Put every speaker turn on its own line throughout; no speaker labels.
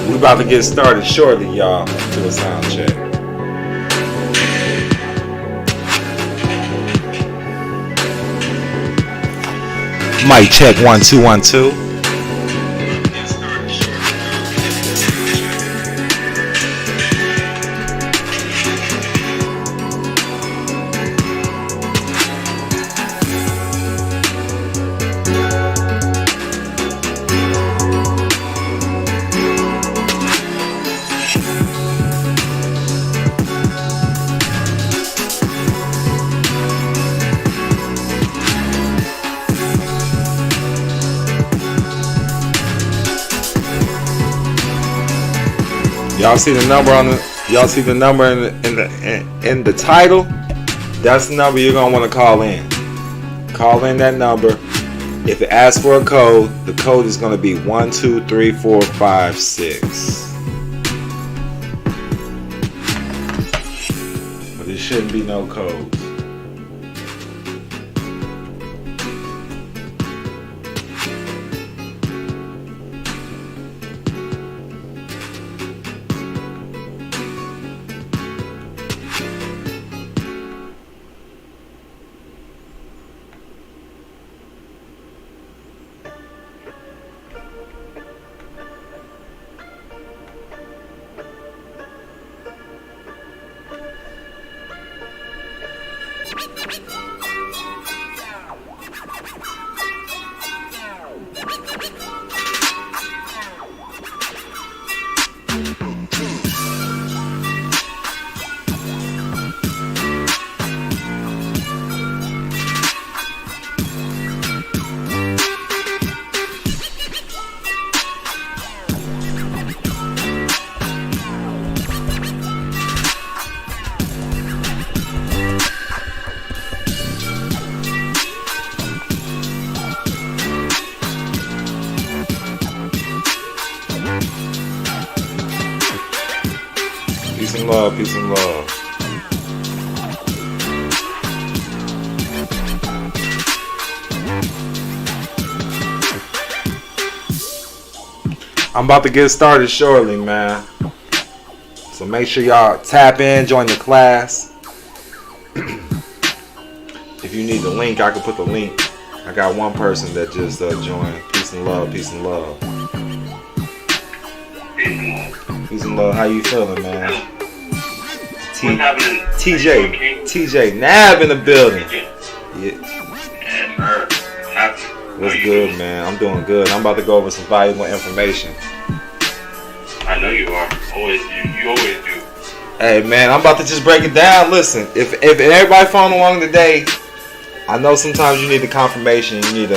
We about to get started shortly, y'all. Do a sound check. Mic check 1 2 1 2. Y'all see the number on the. Y'all see the number in the title. That's the number you're gonna want to call in. Call in that number. If it asks for a code, the code is gonna be 123456. But there shouldn't be no codes. Peace and love. I'm about to get started shortly, man. So make sure y'all tap in, join the class. If you need the link, I can put the link. I got one person that just joined. Peace and love, peace and love. Peace and love. How you feeling, man? TJ Nav in the building. Yeah. What's good, man? I'm doing good. I'm about to go over some valuable information.
I know you are. Always, you always do.
Hey, man, I'm about to just break it down. Listen, if everybody following along today, I know sometimes you need the confirmation. You need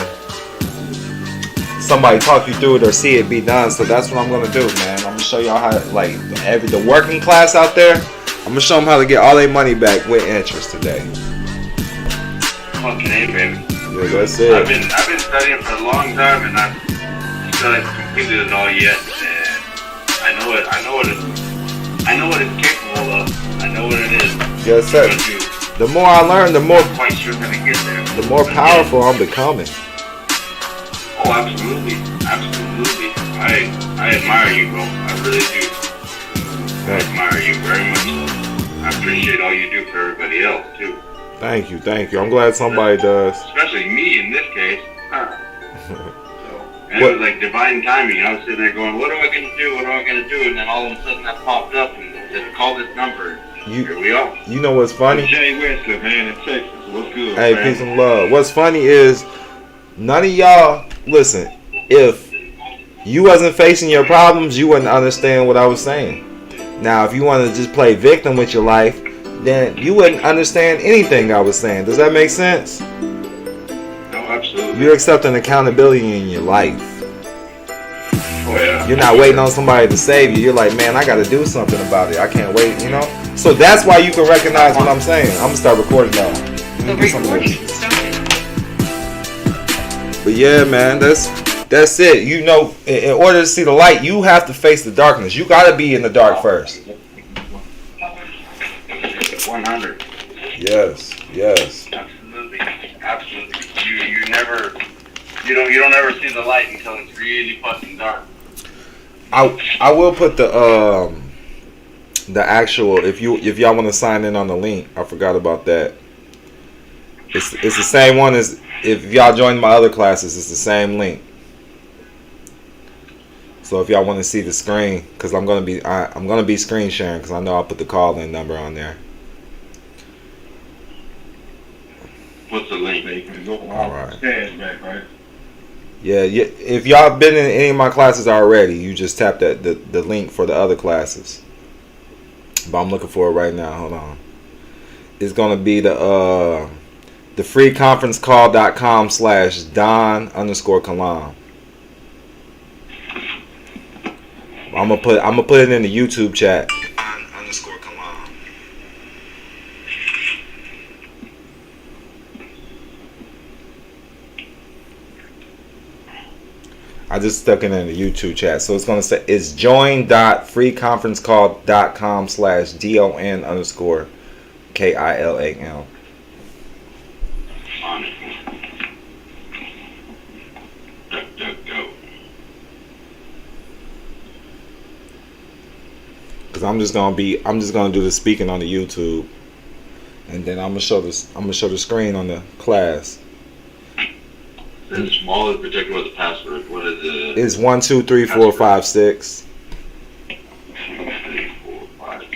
somebody talk you through it or see it be done. So that's what I'm gonna do, man. I'm gonna show y'all how, like, the working class out there. I'm gonna show them how to get all their money back with interest today.
Fucking A, baby.
Yeah, that's it.
I've been studying for a long time, and I still haven't completed it all yet. And I know what it's capable of. I know what it is.
Yes, sir. The more I learn, the more
I'm quite sure gonna get there.
The more powerful I'm becoming.
Oh, absolutely. I admire you, bro. I really do. I admire you very much. I appreciate all you do for everybody else too.
Thank you. I'm glad somebody does.
Especially me in this case. And it was like divine timing. I was sitting there going, what am I going to do? And then all of a sudden that popped up and said, call this number. Here we are.
You know what's funny?
Jay Wesley, man, in Texas. What's good,
Hey,
man?
peace and love. What's funny is none of y'all, listen, if you wasn't facing your problems, you wouldn't understand what I was saying. Now, if you want to just play victim with your life, then you wouldn't understand anything I was saying. Does that make sense?
No, absolutely.
You're accepting accountability in your life.
Oh, yeah.
You're not waiting on somebody to save you. You're like, man, I got to do something about it. I can't wait, you know? So that's why you can recognize what I'm saying. I'm going to start recording now.
The recording started.
But yeah, man, that's it. You know, in order to see the light, you have to face the darkness. You got to be in the dark first.
100.
Yes.
Absolutely. You don't ever see the light until it's really fucking dark.
I will put the actual, if y'all want to sign in on the link, I forgot about that. It's the same one as if y'all join my other classes. It's the same link. So if y'all want to see the screen, because I'm gonna be screen sharing, because I know I'll put the call-in number on there.
What's the link?
All right.
Back, right?
Yeah. If y'all been in any of my classes already, you just tap the link for the other classes. But I'm looking for it right now. Hold on. It's gonna be the freeconferencecall.com/Don_Kilam. I'm gonna put it in the YouTube chat. Don_Kilam. I just stuck it in the YouTube chat, so it's gonna say it's join.freeconferencecall.com/DON_KILAM. Cause I'm just gonna do the speaking on the YouTube, and then I'm gonna show the screen on the class.
It's smaller, particular with the password. What is it?
It's 1 2 3 4 5 6.
1 2 3 4 5 6.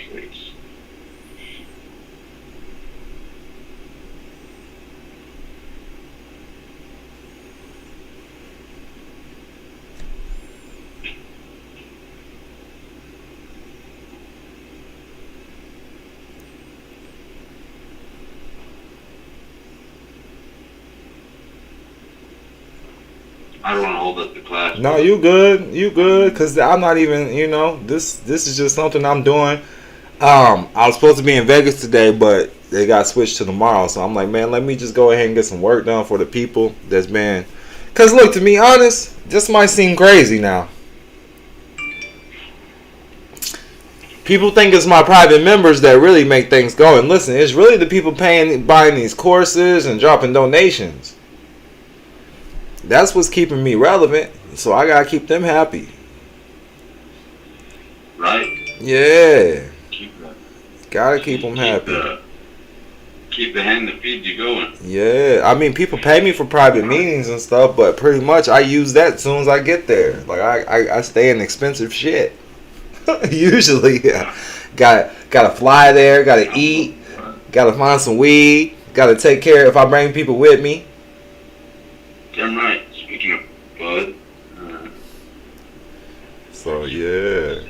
I don't want to hold up the class.
No, you good, cause I'm not even, this is just something I'm doing. I was supposed to be in Vegas today, but they got switched to tomorrow, so I'm like, man, let me just go ahead and get some work done for the people that's been, cause look, to be honest, this might seem crazy now. People think it's my private members that really make things go, and listen, it's really the people buying these courses and dropping donations. That's what's keeping me relevant, so I gotta keep them happy.
Right?
Yeah. Gotta keep them happy.
Keep the hand that feeds you going.
Yeah. I mean, people pay me for private meetings and stuff, but pretty much I use that as soon as I get there. Like, I stay in expensive shit. Usually. Yeah. Gotta fly there, gotta eat, gotta find some weed, gotta take care if I bring people with me.
Damn right. Speaking of bud.
So yeah,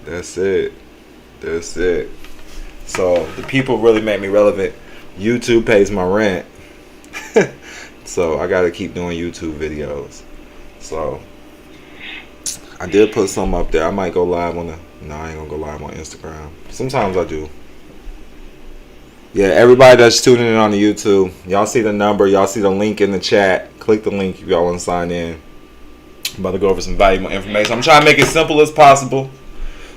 that's it. So the people really make me relevant. YouTube pays my rent, so I gotta keep doing YouTube videos. So I did put some up there. I might go live on no, I ain't gonna go live on Instagram. Sometimes I do. Yeah, everybody that's tuning in on the YouTube, y'all see the number, y'all see the link in the chat. Click the link if y'all want to sign in. I'm about to go over some valuable information. I'm trying to make it simple as possible.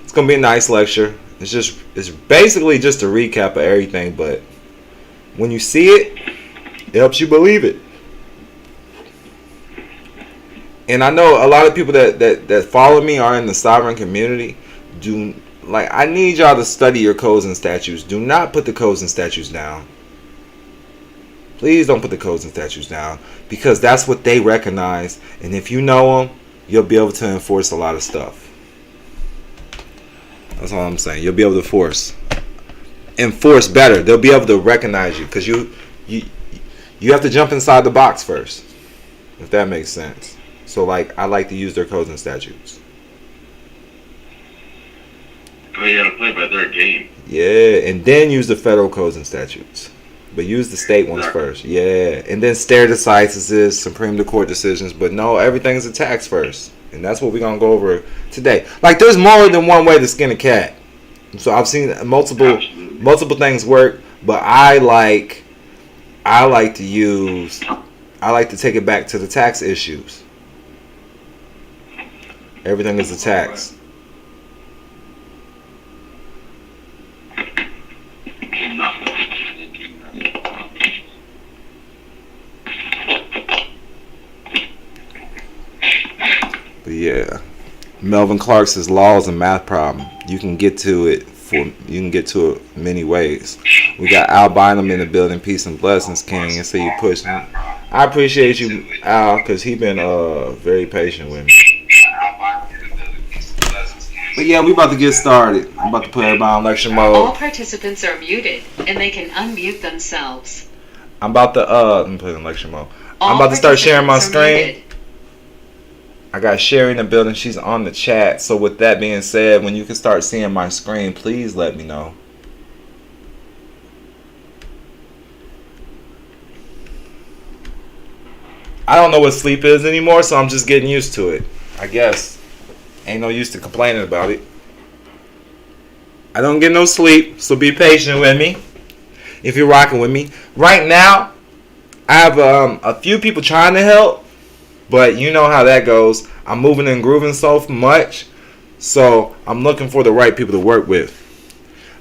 It's gonna be a nice lecture. It's basically just a recap of everything, but when you see it, it helps you believe it. And I know a lot of people that follow me are in the sovereign community. I need y'all to study your codes and statutes. Do not put the codes and statutes down. Please don't put the codes and statutes down, because that's what they recognize. And if you know them, you'll be able to enforce a lot of stuff. That's all I'm saying. You'll be able to enforce better. They'll be able to recognize you, because you have to jump inside the box first, if that makes sense. So I like to use their codes and statutes.
Oh, you gotta play by their game.
Yeah, and then use the federal codes and statutes. But use the state ones first. Yeah, and then stare decisis, Supreme Court decisions. But no, everything's a tax first. And that's what we're going to go over today. There's more than one way to skin a cat. So I've seen multiple things work. But I like to take it back to the tax issues. Everything is a tax. But yeah, Melvin Clark's Laws and Math Problem. You can get to it many ways. We got Al Bynum in the building. Peace and blessings, King. And so you pushing. I appreciate you, Al, because he been very patient with me. But yeah, we about to get started. I'm about to put everybody on lecture mode.
All participants are muted, and they can unmute themselves.
I'm about to let me put it in lecture mode. I'm about to start sharing my screen. I got Sherry in the building. She's on the chat. So with that being said, when you can start seeing my screen, please let me know. I don't know what sleep is anymore, so I'm just getting used to it. I guess. Ain't no use to complaining about it. I don't get no sleep, so be patient with me if you're rocking with me. Right now, I have a few people trying to help, but you know how that goes. I'm moving and grooving so much, so I'm looking for the right people to work with.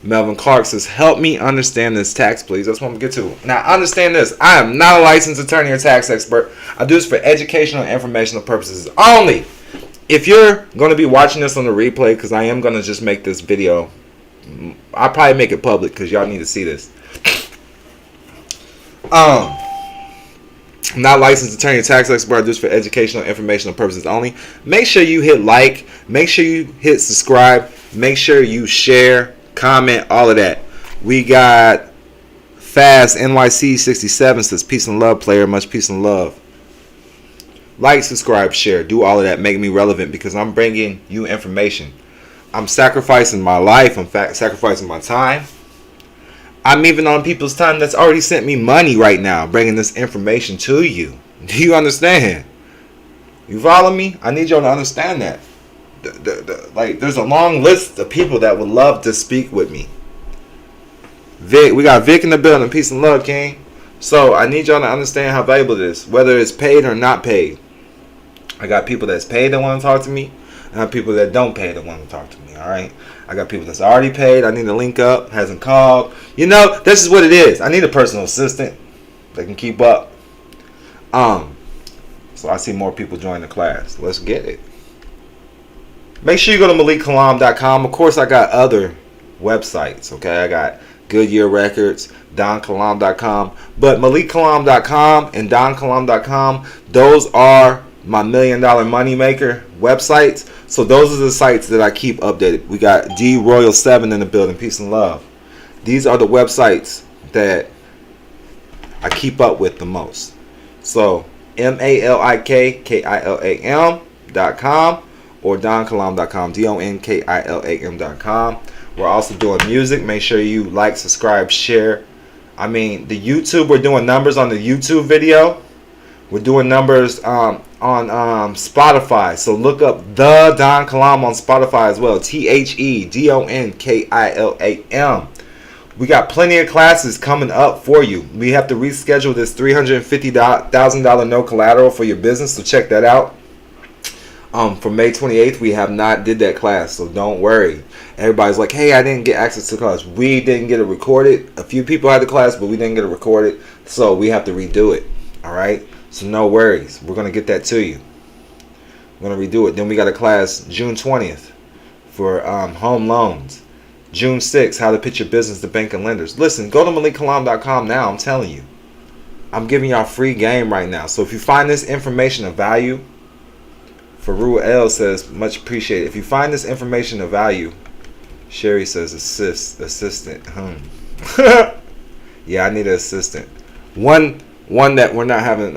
Melvin Clark says, help me understand this tax, please. That's what I'm going to get to. Now, understand this. I am not a licensed attorney or tax expert. I do this for educational and informational purposes only. If you're going to be watching this on the replay, because I am going to just make this video, I'll probably make it public because y'all need to see this. I'm not a licensed attorney or tax expert. I do this for educational and informational purposes only. Make sure you hit like. Make sure you hit subscribe. Make sure you share, comment, all of that. We got Fast NYC 67 says peace and love, player. Much peace and love. Like, subscribe, share. Do all of that. Make me relevant because I'm bringing you information. I'm sacrificing my life. I'm sacrificing my time. I'm even on people's time that's already sent me money right now, bringing this information to you. Do you understand? You follow me? I need y'all to understand that. Like, there's a long list of people that would love to speak with me. Vic, we got Vic in the building. Peace and love, King. So I need y'all to understand how valuable it is, whether it's paid or not paid. I got people that's paid that want to talk to me, and I have people that don't pay that want to talk to me. All right. I got people that's already paid. I need to link up. Hasn't called. You know, this is what it is. I need a personal assistant that can keep up. So I see more people join the class. Let's get it. Make sure you go to MalikKilam.com. Of course, I got other websites. Okay, I got Goodyear Records, DonKilam.com. But MalikKilam.com and DonKilam.com, those are my $1 Million Money Maker websites. So those are the sites that I keep updated. We got D Royal 7 in the building. Peace and love. These are the websites that I keep up with the most. So MalikKilam.com or DonKilam.com. DonKilam.com. We're also doing music. Make sure you like, subscribe, share. I mean, the YouTube, we're doing numbers on the YouTube video. We're doing numbers on Spotify. So look up the Don Kilam on Spotify as well. TheDonKilam. We got plenty of classes coming up for you. We have to reschedule this $350,000 no collateral for your business. So check that out. For May 28th, we have not did that class. So don't worry. Everybody's like, hey, I didn't get access to the class. We didn't get it recorded. A few people had the class, but we didn't get it recorded. So we have to redo it. All right. So no worries. We're going to get that to you. We're going to redo it. Then we got a class June 20th for home loans. June 6th, how to pitch your business to bank and lenders. Listen, go to MalikKilam.com now. I'm telling you. I'm giving y'all free game right now. So if you find this information of value, Faru L says, much appreciated. If you find this information of value, Sherry says, assistant. Yeah, I need an assistant. One that we're not having,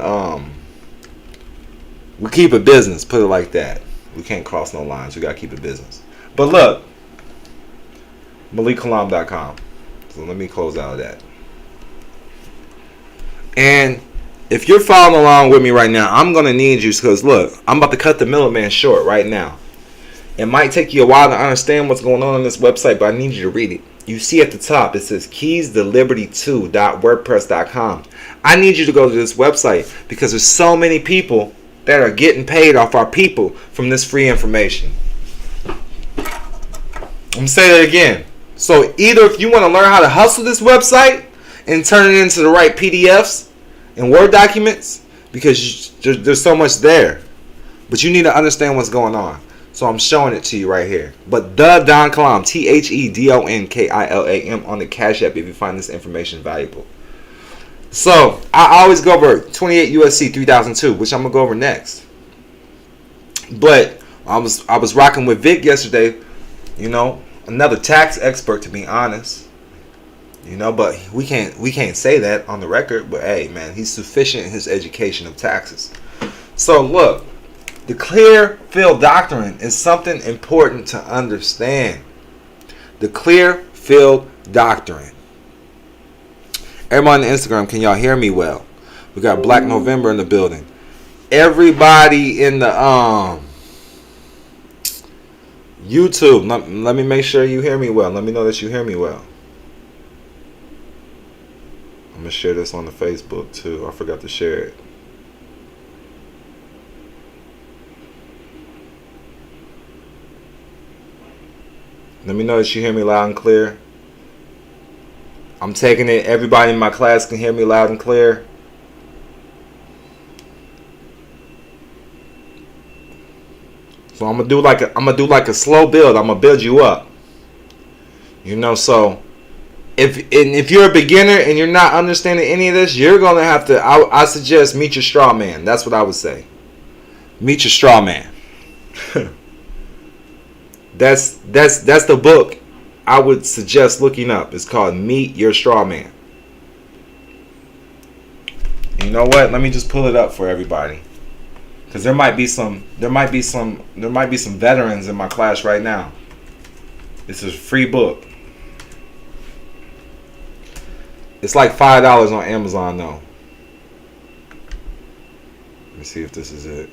we keep a business, put it like that. We can't cross no lines. We got to keep a business. But look, MalikKilam.com. So let me close out of that. And if you're following along with me right now, I'm going to need you because, look, I'm about to cut the middleman short right now. It might take you a while to understand what's going on this website, but I need you to read it. You see at the top, it says keysdeliberty2.wordpress.com. I need you to go to this website because there's so many people that are getting paid off our people from this free information. I'm going to say that again. So either if you want to learn how to hustle this website and turn it into the right PDFs and Word documents, because there's so much there, but you need to understand what's going on. So I'm showing it to you right here. But the Don Kilam, TheDonKilam on the Cash App if you find this information valuable. So I always go over 28 USC 3002, which I'm gonna go over next. But I was rocking with Vic yesterday, you know, another tax expert to be honest. You know, but we can't say that on the record. But hey, man, he's sufficient in his education of taxes. So look. The clear field doctrine is something important to understand. The clear field doctrine. Everybody on Instagram, can y'all hear me well? We got Black November in the building. Everybody in the YouTube, let me make sure you hear me well. Let me know that you hear me well. I'm going to share this on the Facebook too. I forgot to share it. Let me know that you hear me loud and clear. I'm taking it. Everybody in my class can hear me loud and clear. So I'm gonna do like a slow build. I'm gonna build you up. You know, so if you're a beginner and you're not understanding any of this, you're gonna have to. I suggest meet your straw man. That's what I would say. Meet your straw man. That's the book I would suggest looking up. It's called Meet Your Straw Man. And you know what? Let me just pull it up for everybody, because there might be some veterans in my class right now. This is a free book. It's like $5 on Amazon though. Let me see if this is it.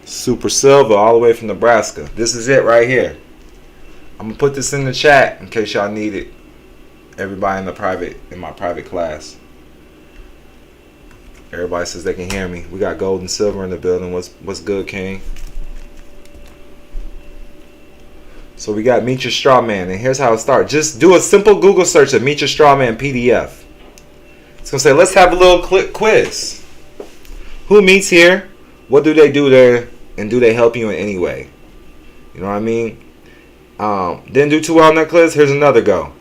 Super Silver, all the way from Nebraska. This is it right here. I'm gonna put this in the chat in case y'all need it. Everybody in my private class. Everybody says they can hear me. We got gold and silver in the building. What's good, King? So we got Meet Your Straw Man, and here's how it starts. Just do a simple Google search of Meet Your Straw Man PDF. It's gonna say, let's have a little quiz. Who meets here? What do they do there? And do they help you in any way? You know what I mean? Didn't do too well on that quiz. Here's another go.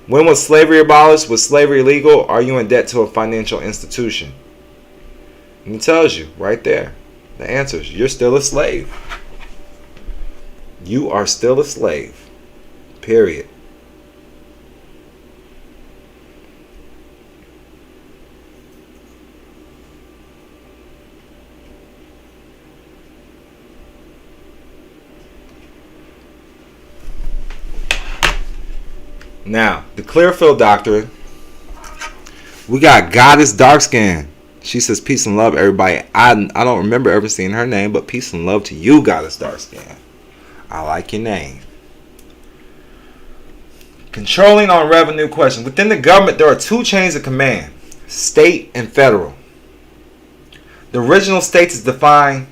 When was slavery abolished? Was slavery legal? Are you in debt to a financial institution? And it tells you right there the answers. You're still a slave. You are still a slave. Period. Now, the Clearfield Doctrine. We got Goddess Darkskin. She says, peace and love, everybody. I don't remember ever seeing her name, but peace and love to you, Goddess Darkskin. I like your name. Controlling on revenue question. Within the government, there are two chains of command. State and federal. The original states is defined.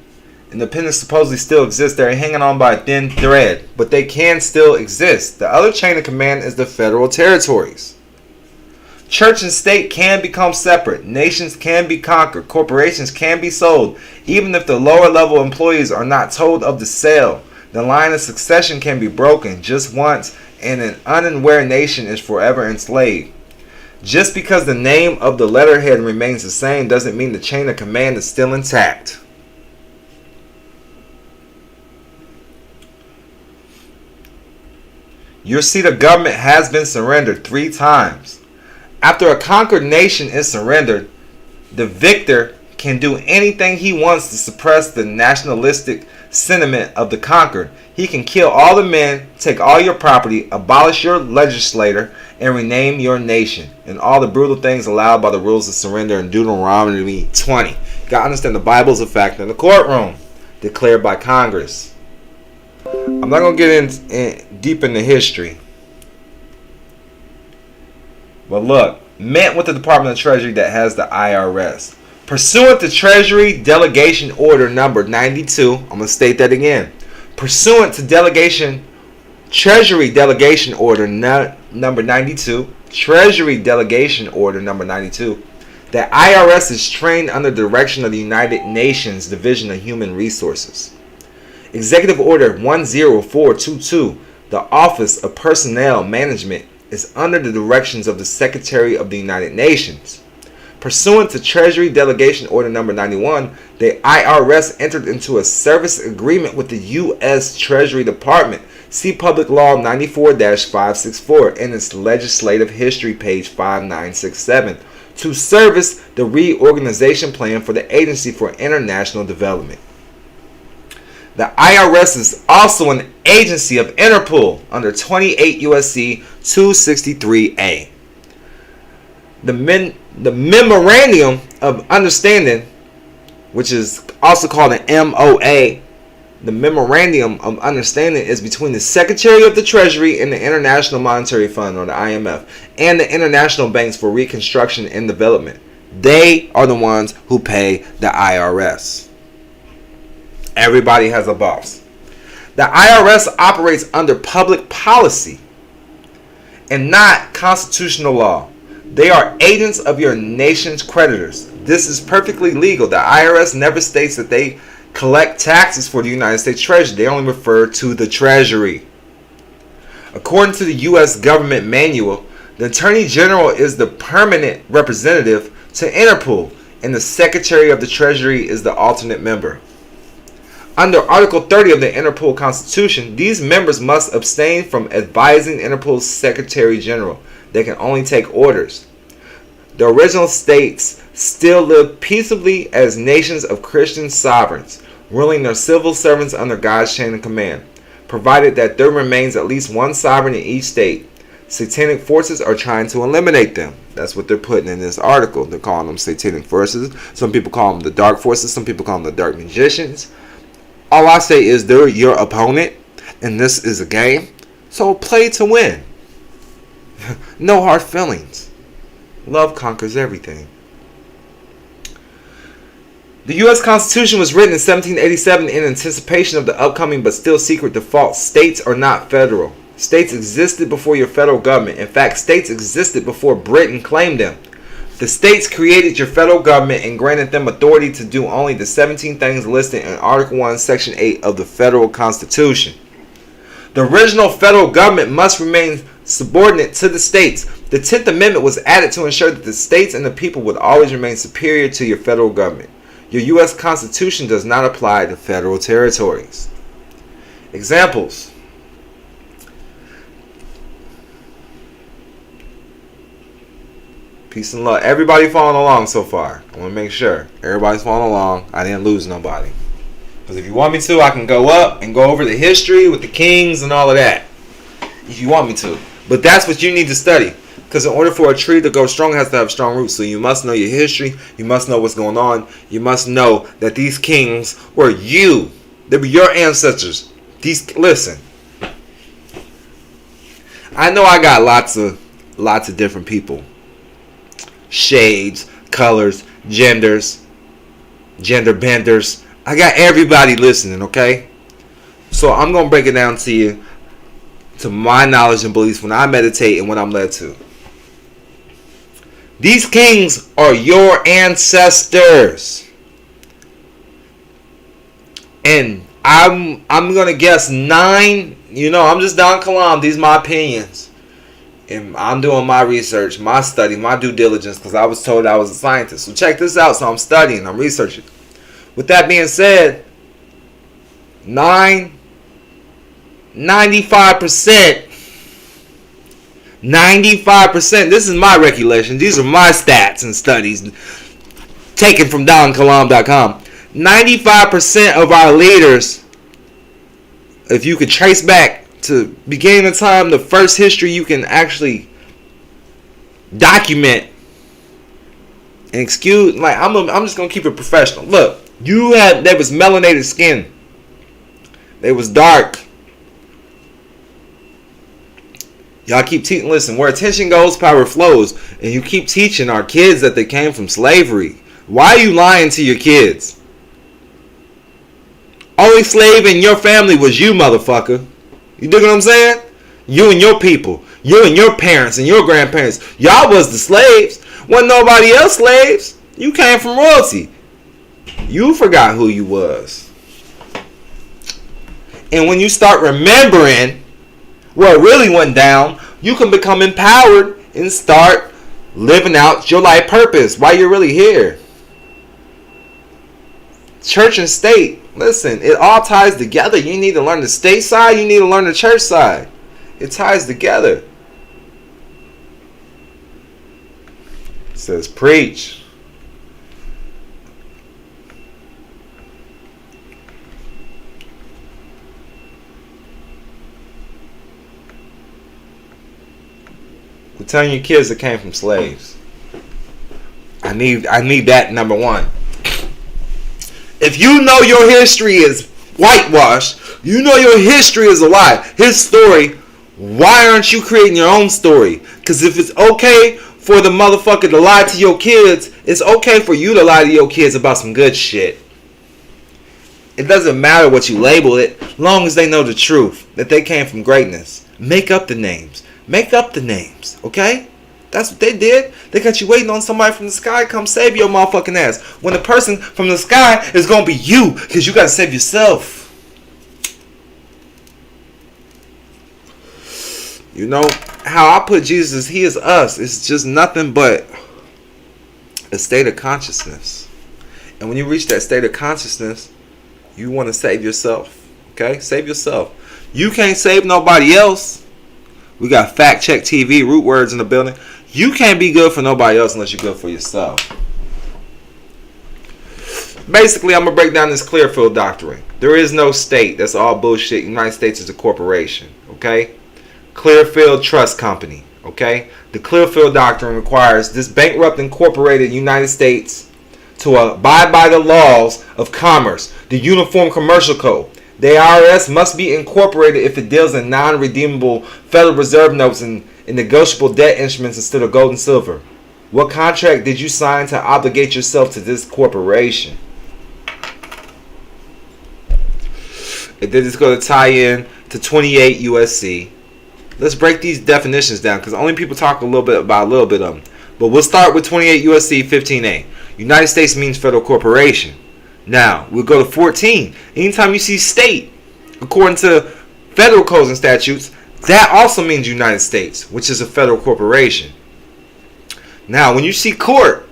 Independence supposedly still exists. They're hanging on by a thin thread, but they can still exist. The other chain of command is the federal territories. Church and state can become separate. Nations can be conquered. Corporations can be sold. Even if the lower level employees are not told of the sale, the line of succession can be broken just once, and an unaware nation is forever enslaved. Just because the name of the letterhead remains the same doesn't mean the chain of command is still intact. Your seat of government has been surrendered 3 times. After a conquered nation is surrendered, the victor can do anything he wants to suppress the nationalistic sentiment of the conquered. He can kill all the men, take all your property, abolish your legislator, and rename your nation, and all the brutal things allowed by the rules of surrender in Deuteronomy 20. You gotta understand, the Bible is a fact in the courtroom, declared by Congress. I'm not gonna get in deep into history, but look, meant with the Department of Treasury that has the IRS. Pursuant to Treasury Delegation Order number 92, I'm going to state that again. Pursuant to Treasury Delegation Order number 92, Treasury Delegation Order number 92, The IRS is trained under the direction of the United Nations Division of Human Resources. Executive Order 10422, the Office of Personnel Management, is under the directions of the Secretary of the United Nations. Pursuant to Treasury Delegation Order Number 91, the IRS entered into a service agreement with the U.S. Treasury Department. See Public Law 94-564 in its legislative history, page 5967, to service the reorganization plan for the Agency for International Development. The IRS is also an agency of Interpol under 28 U.S.C. 263A. The Memorandum of Understanding, which is also called an MOA, the Memorandum of Understanding is between the Secretary of the Treasury and the International Monetary Fund, or the IMF, and the International Banks for Reconstruction and Development. They are the ones who pay the IRS. Everybody has a boss. The IRS operates under public policy and not constitutional law. They are agents of your nation's creditors. This is perfectly legal. The IRS never states that they collect taxes for the United States Treasury. They only refer to the Treasury. According to the U.S. government manual, the Attorney General is the permanent representative to Interpol, and the Secretary of the Treasury is the alternate member. Under Article 30 of the Interpol Constitution, these members must abstain from advising Interpol's Secretary General. They can only take orders. The original states still live peaceably as nations of Christian sovereigns, ruling their civil servants under God's chain of command, provided that there remains at least one sovereign in each state. Satanic forces are trying to eliminate them. That's what they're putting in this article. They're calling them satanic forces. Some people call them the dark forces. Some people call them the dark magicians. All I say is they're your opponent, and this is a game. So play to win. No hard feelings. Love conquers everything. The U.S. Constitution was written in 1787 in anticipation of the upcoming but still secret default. States are not federal. States existed before your federal government. In fact, states existed before Britain claimed them. The states created your federal government and granted them authority to do only the 17 things listed in Article 1, Section 8 of the Federal Constitution. The original federal government must remain subordinate to the states. The 10th Amendment was added to ensure that the states and the people would always remain superior to your federal government. Your U.S. Constitution does not apply to federal territories. Examples. Peace and love. Everybody following along so far. I want to make sure everybody's following along. I didn't lose nobody. Because if you want me to, I can go up and go over the history with the kings and all of that. If you want me to. But that's what you need to study. Because in order for a tree to go strong, it has to have strong roots. So you must know your history. You must know what's going on. You must know that these kings were you. They were your ancestors. Listen. I know I got lots of different people. Shades, colors, genders, gender benders. I got everybody listening, okay? So I'm going to break it down to you, to my knowledge and beliefs when I meditate and when I'm led to. These kings are your ancestors. And I'm going to guess 9, I'm just Don Kalam. These are my opinions. And I'm doing my research, my study, my due diligence, because I was told I was a scientist. So check this out. So I'm studying, I'm researching. With that being said, 95%, 95%, this is my recollection. These are my stats and studies taken from DonKalam.com. 95% of our leaders, if you could trace back to beginning of time, the first history you can actually document and excuse, like I'm just gonna keep it professional. Look, there was melanated skin. They was dark. Y'all keep teaching. Listen, where attention goes, power flows. And you keep teaching our kids that they came from slavery. Why are you lying to your kids? Only slave in your family was you, motherfucker. You dig what I'm saying? You and your people. You and your parents and your grandparents. Y'all was the slaves. Wasn't nobody else slaves. You came from royalty. You forgot who you was. And when you start remembering what really went down, you can become empowered and start living out your life purpose while you're really here. Church and state, listen, it all ties together. You need to learn the state side, you need to learn the church side. It ties together. It says preach. We're telling your kids that came from slaves. I need that number one. If you know your history is whitewashed, you know your history is a lie, his story, why aren't you creating your own story? Because if it's okay for the motherfucker to lie to your kids, it's okay for you to lie to your kids about some good shit. It doesn't matter what you label it, as long as they know the truth, that they came from greatness. Make up the names. Make up the names, okay? That's what they did. They got you waiting on somebody from the sky to come save your motherfucking ass. When the person from the sky is going to be you, because you got to save yourself. You know, how I put Jesus, he is us. It's just nothing but a state of consciousness. And when you reach that state of consciousness, you want to save yourself, okay? Save yourself. You can't save nobody else. We got Fact Check TV, Root Words in the building. You can't be good for nobody else unless you're good for yourself. Basically, I'm going to break down this Clearfield doctrine. There is no state. That's all bullshit. United States is a corporation. Okay? Clearfield Trust Company. Okay? The Clearfield doctrine requires this bankrupt incorporated United States to abide by the laws of commerce, the Uniform Commercial Code. The IRS must be incorporated if it deals in non-redeemable Federal Reserve notes and negotiable debt instruments instead of gold and silver. What contract did you sign to obligate yourself to this corporation? And then it's going to tie in to 28 USC. Let's break these definitions down because only people talk a little bit of them. But we'll start with 28 USC 15A. United States means federal corporation. Now, we'll go to 14. Anytime you see state, according to federal codes and statutes, that also means United States, which is a federal corporation. Now, when you see court,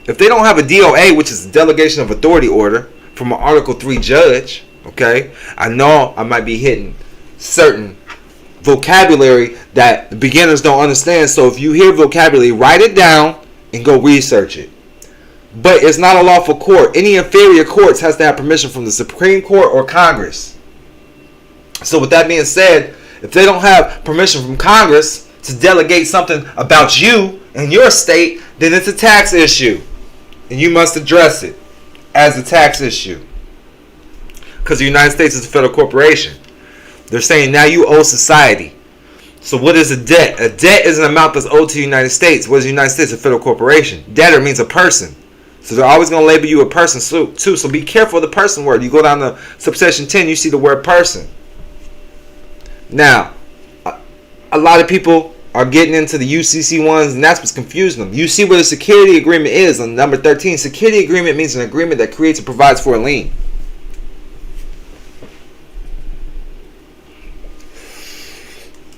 if they don't have a DOA, which is a delegation of authority order, from an Article 3 judge, okay, I know I might be hitting certain vocabulary that the beginners don't understand. So if you hear vocabulary, write it down and go research it. But it's not a lawful court. Any inferior courts has to have permission from the Supreme Court or Congress. So with that being said, if they don't have permission from Congress to delegate something about you and your state, then it's a tax issue. And you must address it as a tax issue. Because the United States is a federal corporation. They're saying now you owe society. So what is a debt? A debt is an amount that's owed to the United States. What is the United States? A federal corporation. Debtor means a person. So they're always going to label you a person too. So be careful of the person word. You go down to subsection 10, you see the word person. Now, a lot of people are getting into the UCC ones, and that's what's confusing them. You see what a security agreement is on number 13. Security agreement means an agreement that creates and provides for a lien.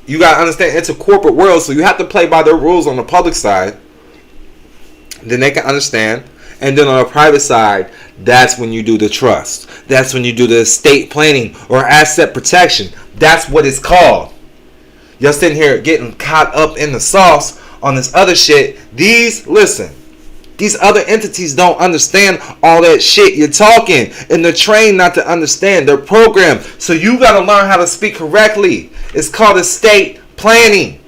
You got to understand, it's a corporate world, so you have to play by their rules on the public side. Then they can understand. And then on the private side, that's when you do the trust. That's when you do the estate planning or asset protection. That's what it's called. Y'all sitting here getting caught up in the sauce on this other shit. These other entities don't understand all that shit you're talking. And they're trained not to understand. They're programmed. So you got to learn how to speak correctly. It's called estate planning.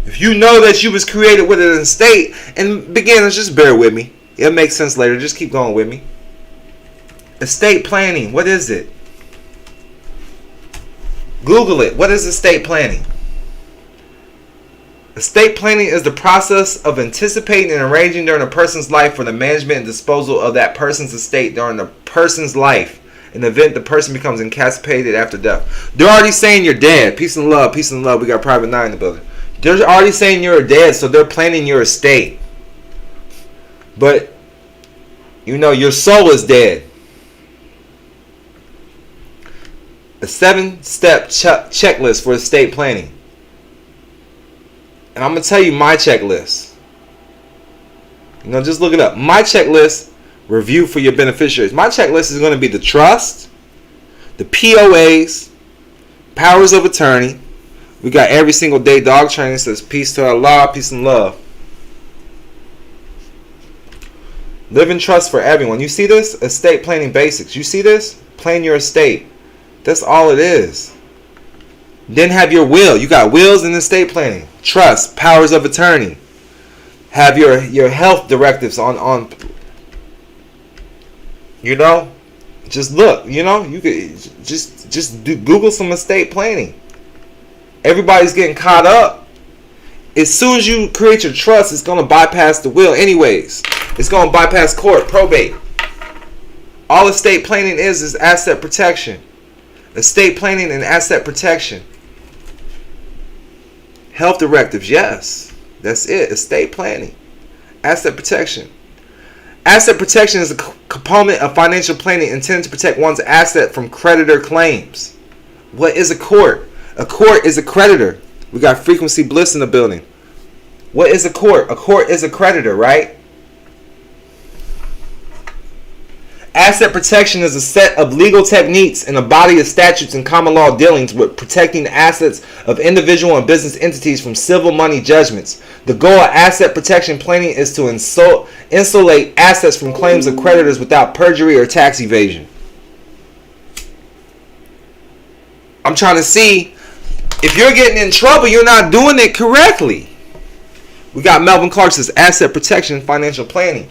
If you know that you was created with an estate, and beginners, just bear with me. It'll make sense later. Just keep going with me. Estate planning. What is it? Google it. What is estate planning? Estate planning is the process of anticipating and arranging during a person's life for the management and disposal of that person's estate during the person's life. In the event the person becomes incapacitated after death. They're already saying you're dead. Peace and love. Peace and love. We got Private 9 in the building. They're already saying you're dead, so they're planning your estate. But, you know, your soul is dead. A 7-step checklist for estate planning. And I'm going to tell you my checklist. You know, just look it up. My checklist, review for your beneficiaries. My checklist is going to be the trust, the POAs, powers of attorney. We got every single day dog training. Says peace to Allah, peace and love. Live in trust for everyone. You see this? Estate planning basics. You see this? Plan your estate. That's all it is. Then have your will. You got wills and estate planning. Trust, powers of attorney. Have your health directives on you know, just look, you know, you could just Google some estate planning. Everybody's getting caught up. As soon as you create your trust, it's going to bypass the will anyways. It's going to bypass court, probate. All estate planning is asset protection. Estate planning and asset protection. Health directives, yes. That's it. Estate planning. Asset protection. Asset protection is a component of financial planning intended to protect one's asset from creditor claims. What is a court? A court is a creditor. We got Frequency Bliss in the building. What is a court? A court is a creditor, right? Asset protection is a set of legal techniques and a body of statutes and common law dealings with protecting the assets of individual and business entities from civil money judgments. The goal of asset protection planning is to insulate assets from claims of creditors without perjury or tax evasion. I'm trying to see if you're getting in trouble, you're not doing it correctly. We got Melvin Clark says asset protection and financial planning.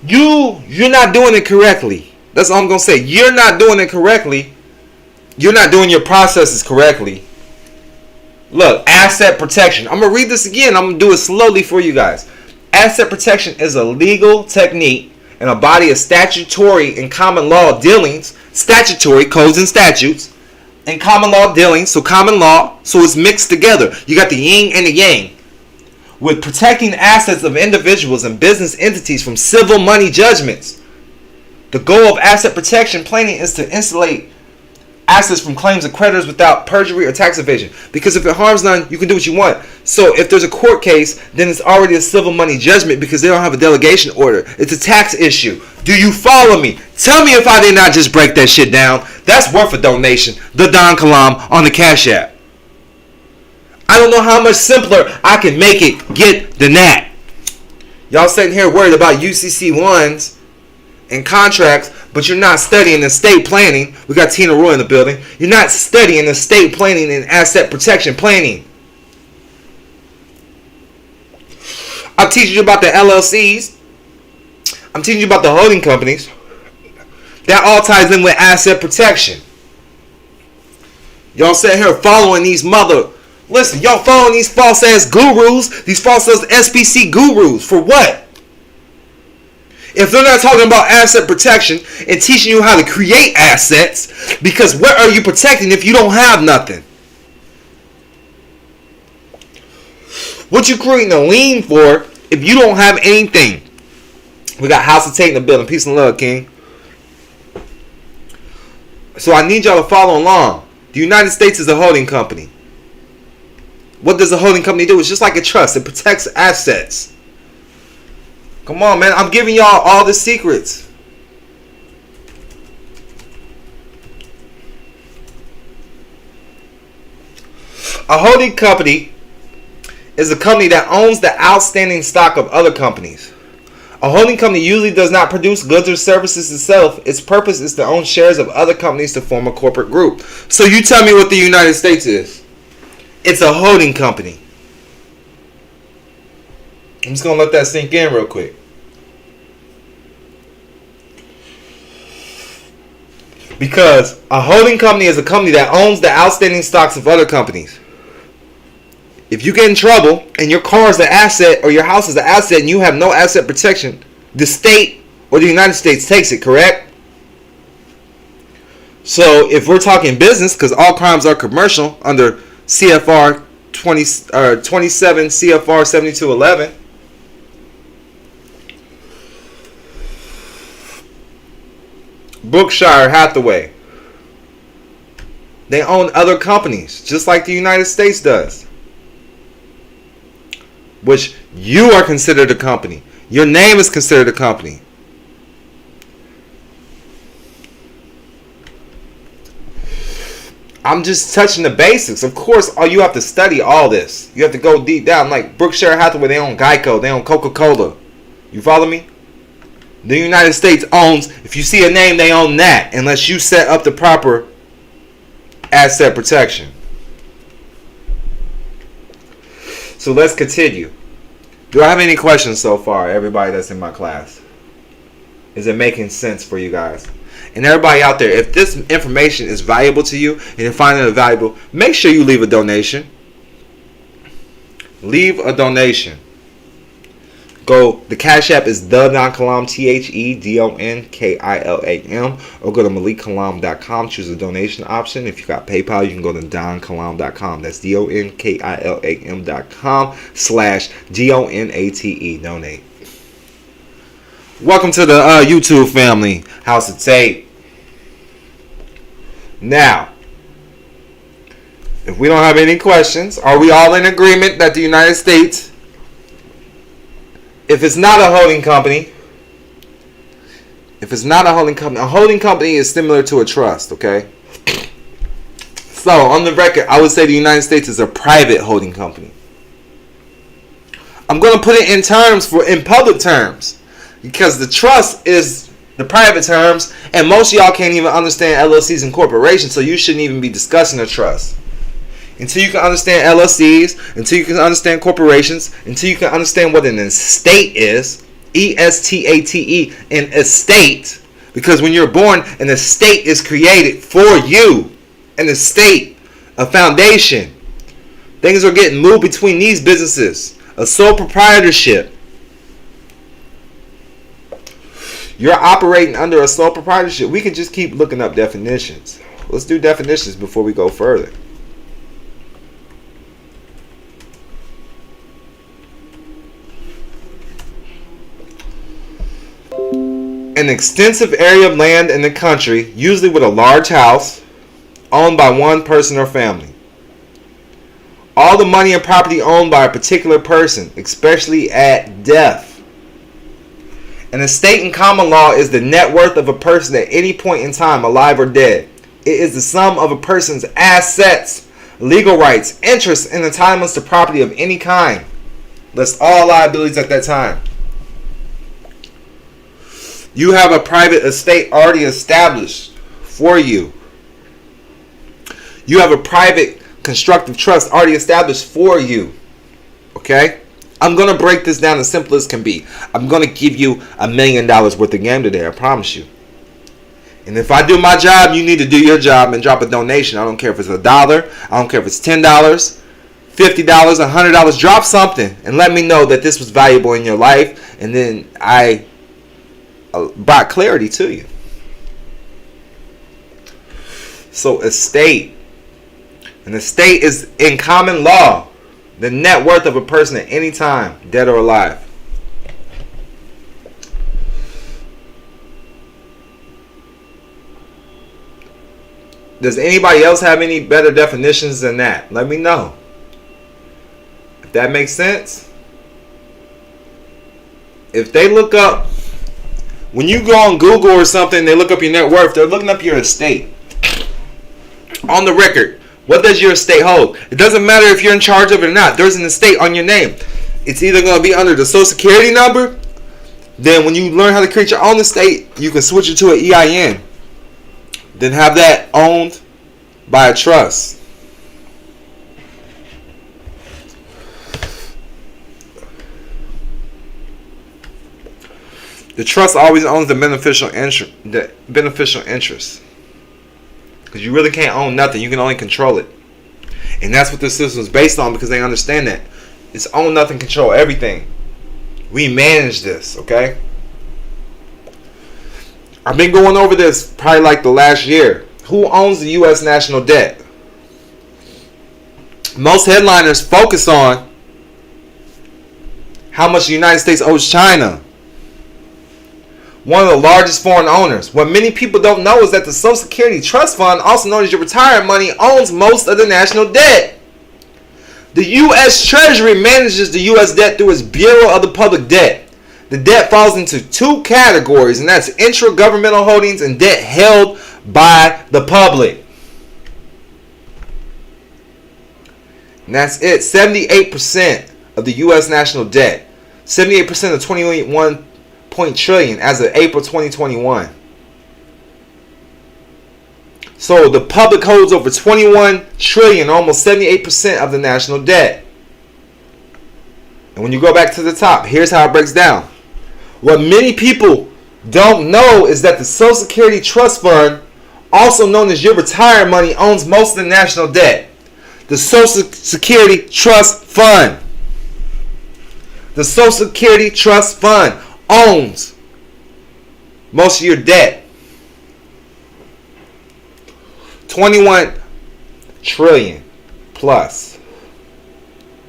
You're not doing it correctly. That's all I'm going to say. You're not doing it correctly. You're not doing your processes correctly. Look, asset protection. I'm going to read this again. I'm going to do it slowly for you guys. Asset protection is a legal technique and a body of statutory and common law dealings, statutory codes and statutes, and common law dealings, so common law, so it's mixed together. You got the yin and the yang. With protecting assets of individuals and business entities from civil money judgments. The goal of asset protection planning is to insulate assets from claims of creditors without perjury or tax evasion. Because if it harms none, you can do what you want. So if there's a court case, then it's already a civil money judgment because they don't have a delegation order. It's a tax issue. Do you follow me? Tell me if I did not just break that shit down. That's worth a donation. The Don Kilam on the Cash App. I don't know how much simpler I can make it get than that. Y'all sitting here worried about UCC1s and contracts, but you're not studying estate planning. We got Tina Roy in the building. You're not studying estate planning and asset protection planning. I'm teaching you about the LLCs. I'm teaching you about the holding companies. That all ties in with asset protection. Y'all sitting here following these Listen, y'all following these false-ass gurus, these false-ass SPC gurus, for what? If they're not talking about asset protection and teaching you how to create assets, because what are you protecting if you don't have nothing? What you creating a lien for if you don't have anything? We got House of Tate in the building. Peace and love, King. So I need y'all to follow along. The United States is a holding company. What does a holding company do? It's just like a trust. It protects assets. Come on, man. I'm giving y'all all the secrets. A holding company is a company that owns the outstanding stock of other companies. A holding company usually does not produce goods or services itself. Its purpose is to own shares of other companies to form a corporate group. So you tell me what the United States is. It's a holding company. I'm just going to let that sink in real quick. Because a holding company is a company that owns the outstanding stocks of other companies. If you get in trouble and your car is an asset or your house is an asset and you have no asset protection, the state or the United States takes it, correct? So if we're talking business, because all crimes are commercial under CFR 27 CFR 7211. Berkshire Hathaway. They own other companies, just like the United States does. Which you are considered a company. Your name is considered a company. I'm just touching the basics. Of course, you have to study all this. You have to go deep down. Like Berkshire Hathaway, they own Geico. They own Coca-Cola. You follow me? The United States owns, if you see a name, they own that. Unless you set up the proper asset protection. So let's continue. Do I have any questions so far, everybody that's in my class? Is it making sense for you guys? And everybody out there, if this information is valuable to you and you're finding it valuable, make sure you leave a donation. Leave a donation. The Cash App is the Don Kilam, TheDonKilam, or go to MalikKilam.com, choose the donation option. If you got PayPal, you can go to DonKilam.com. That's DonKilam.com/DONATE, donate. Welcome to the YouTube family, House of Tape. Now, if we don't have any questions, are we all in agreement that the United States, if it's not a holding company, a holding company is similar to a trust, okay? So, on the record, I would say the United States is a private holding company. I'm going to put it in public terms, because the trust is the private terms, and most of y'all can't even understand LLCs and corporations, so you shouldn't even be discussing a trust. Until you can understand LLCs, until you can understand corporations, until you can understand what an estate is, ESTATE, an estate, because when you're born, an estate is created for you. An estate, a foundation. Things are getting moved between these businesses. A sole proprietorship. You're operating under a sole proprietorship. We can just keep looking up definitions. Let's do definitions before we go further. An extensive area of land in the country, usually with a large house, owned by one person or family. All the money and property owned by a particular person, especially at death. An estate in common law is the net worth of a person at any point in time, alive or dead. It is the sum of a person's assets, legal rights, interests, and entitlements to property of any kind. Lists all liabilities at that time. You have a private estate already established for you. You have a private constructive trust already established for you. Okay? I'm going to break this down as simple as can be. I'm going to give you $1 million worth of game today, I promise you. And if I do my job, you need to do your job and drop a donation. I don't care if it's $1. I don't care if it's $10, $50, $100. Drop something and let me know that this was valuable in your life. And then I brought clarity to you. So estate. An estate is in common law the net worth of a person at any time, dead or alive. Does anybody else have any better definitions than that? Let me know. If that makes sense. If they look up, when you go on Google or something, they look up your net worth, they're looking up your estate. On the record, what does your estate hold? It doesn't matter if you're in charge of it or not. There's an estate on your name. It's either going to be under the Social Security number. Then when you learn how to create your own estate, you can switch it to an EIN. Then have that owned by a trust. The trust always owns the beneficial interest. Because you really can't own nothing. You can only control it. And that's what this system is based on, because they understand that. It's own nothing, control everything. We manage this, okay? I've been going over this probably like the last year. Who owns the U.S. national debt? Most headliners focus on how much the United States owes China, one of the largest foreign owners. What many people don't know is that the Social Security Trust Fund, also known as your retirement money, owns most of the national debt. The U.S. Treasury manages the U.S. debt through its Bureau of the Public Debt. The debt falls into two categories, and that's intra-governmental holdings and debt held by the public. And that's it. 78% of the U.S. national debt. 78% of 21 trillion as of April 2021. So the public holds over 21 trillion, almost 78% of the national debt. And when you go back to the top, here's how it breaks down. What many people don't know is that the Social Security Trust Fund, also known as your retirement money, owns most of the national debt. The Social Security Trust Fund. The Social Security Trust Fund owns most of your debt. 21 trillion plus.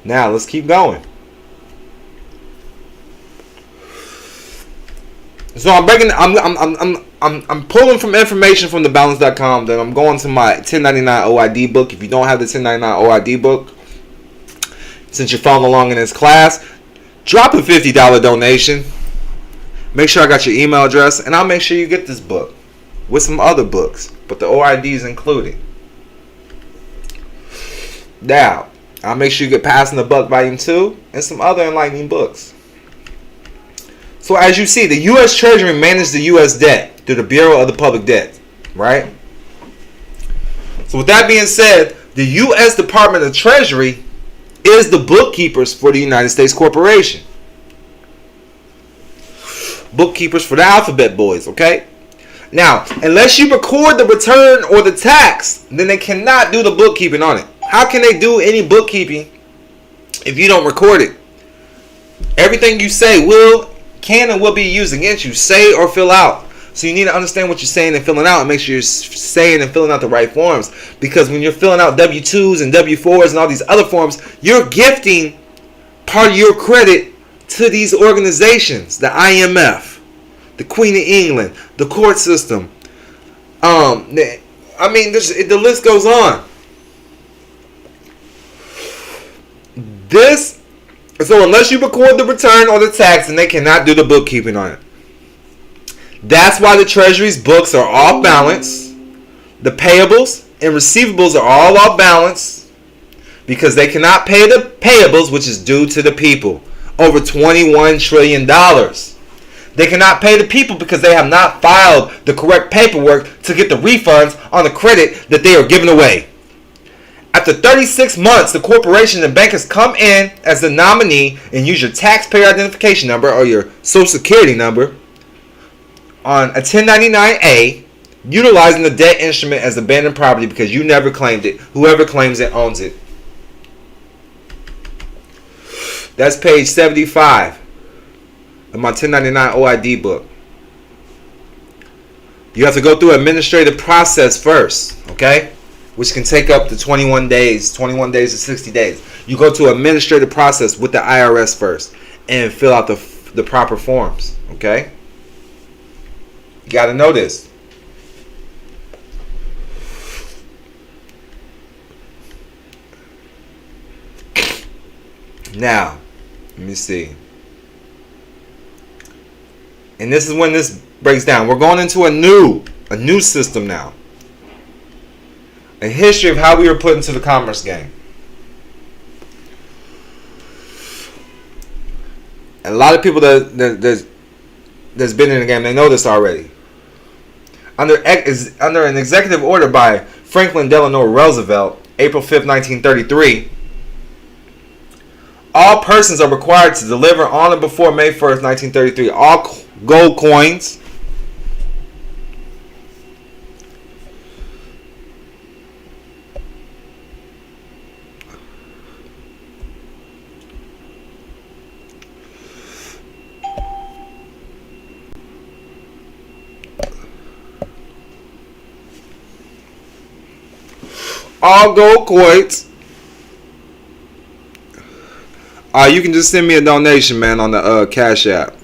Now let's keep going. So I'm pulling from information from thebalance.com. Then I'm going to my 1099 OID book. If you don't have the 1099 OID book, since you're following along in this class, drop a $50 donation. Make sure I got your email address, and I'll make sure you get this book with some other books, but the OID is included. Now, I'll make sure you get Passing the Buck Volume 2 and some other enlightening books. So as you see, the U.S. Treasury manages the U.S. debt through the Bureau of the Public Debt, right? So with that being said, the U.S. Department of Treasury is the bookkeepers for the United States Corporation. Bookkeepers for the alphabet boys, okay? Now, unless you record the return or the tax, then they cannot do the bookkeeping on it. How can they do any bookkeeping if you don't record it? Everything you say can and will be used against you. Say or fill out. So you need to understand what you're saying and filling out, and make sure you're saying and filling out the right forms. Because when you're filling out W-2s and W-4s and all these other forms, you're gifting part of your credit to these organizations. The IMF, the Queen of England, the court system. The list goes on. So unless you record the return or the tax, then they cannot do the bookkeeping on it. That's why the Treasury's books are off balance. The payables and receivables are all off balance because they cannot pay the payables, which is due to the people, over $21 trillion. They cannot pay the people because they have not filed the correct paperwork to get the refunds on the credit that they are giving away. After 36 months, the corporation and bank has come in as the nominee and use your taxpayer identification number or your social security number on a 1099-A, utilizing the debt instrument as abandoned property because you never claimed it. Whoever claims it owns it. That's page 75 of my 1099 OID book. You have to go through administrative process first, okay? Which can take up to 21 days to 60 days. You go to administrative process with the IRS first and fill out the proper forms, okay? You got to know this. Now, let me see. And this is when this breaks down. We're going into a new system now. A history of how we were put into the commerce game. And a lot of people that's been in the game, they know this already. Under an executive order by Franklin Delano Roosevelt, April 5th, 1933, all persons are required to deliver on or before May 1st, 1933, all gold coins, all gold coins You can just send me a donation, man, on the Cash App.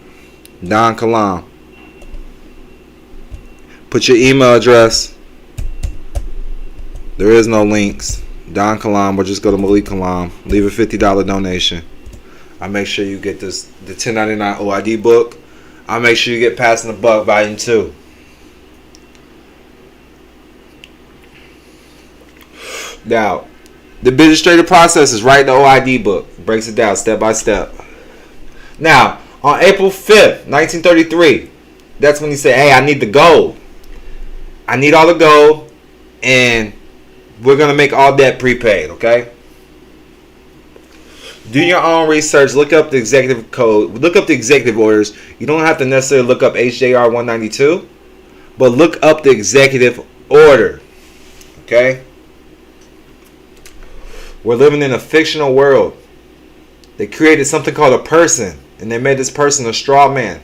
Don Kilam. Put your email address. There is no links. Don Kilam, or just go to Malik Kilam. Leave a $50 donation. I'll make sure you get the 1099 OID book. I'll make sure you get Passing the Buck Volume 2. Now, the administrative process is writing the OID book. Breaks it down step by step. Now, on April 5th, 1933, that's when you say, hey, I need the gold. I need all the gold, and we're going to make all debt prepaid, okay? Do your own research. Look up the executive code. Look up the executive orders. You don't have to necessarily look up HJR 192, but look up the executive order, okay? We're living in a fictional world. They created something called a person, and they made this person a straw man.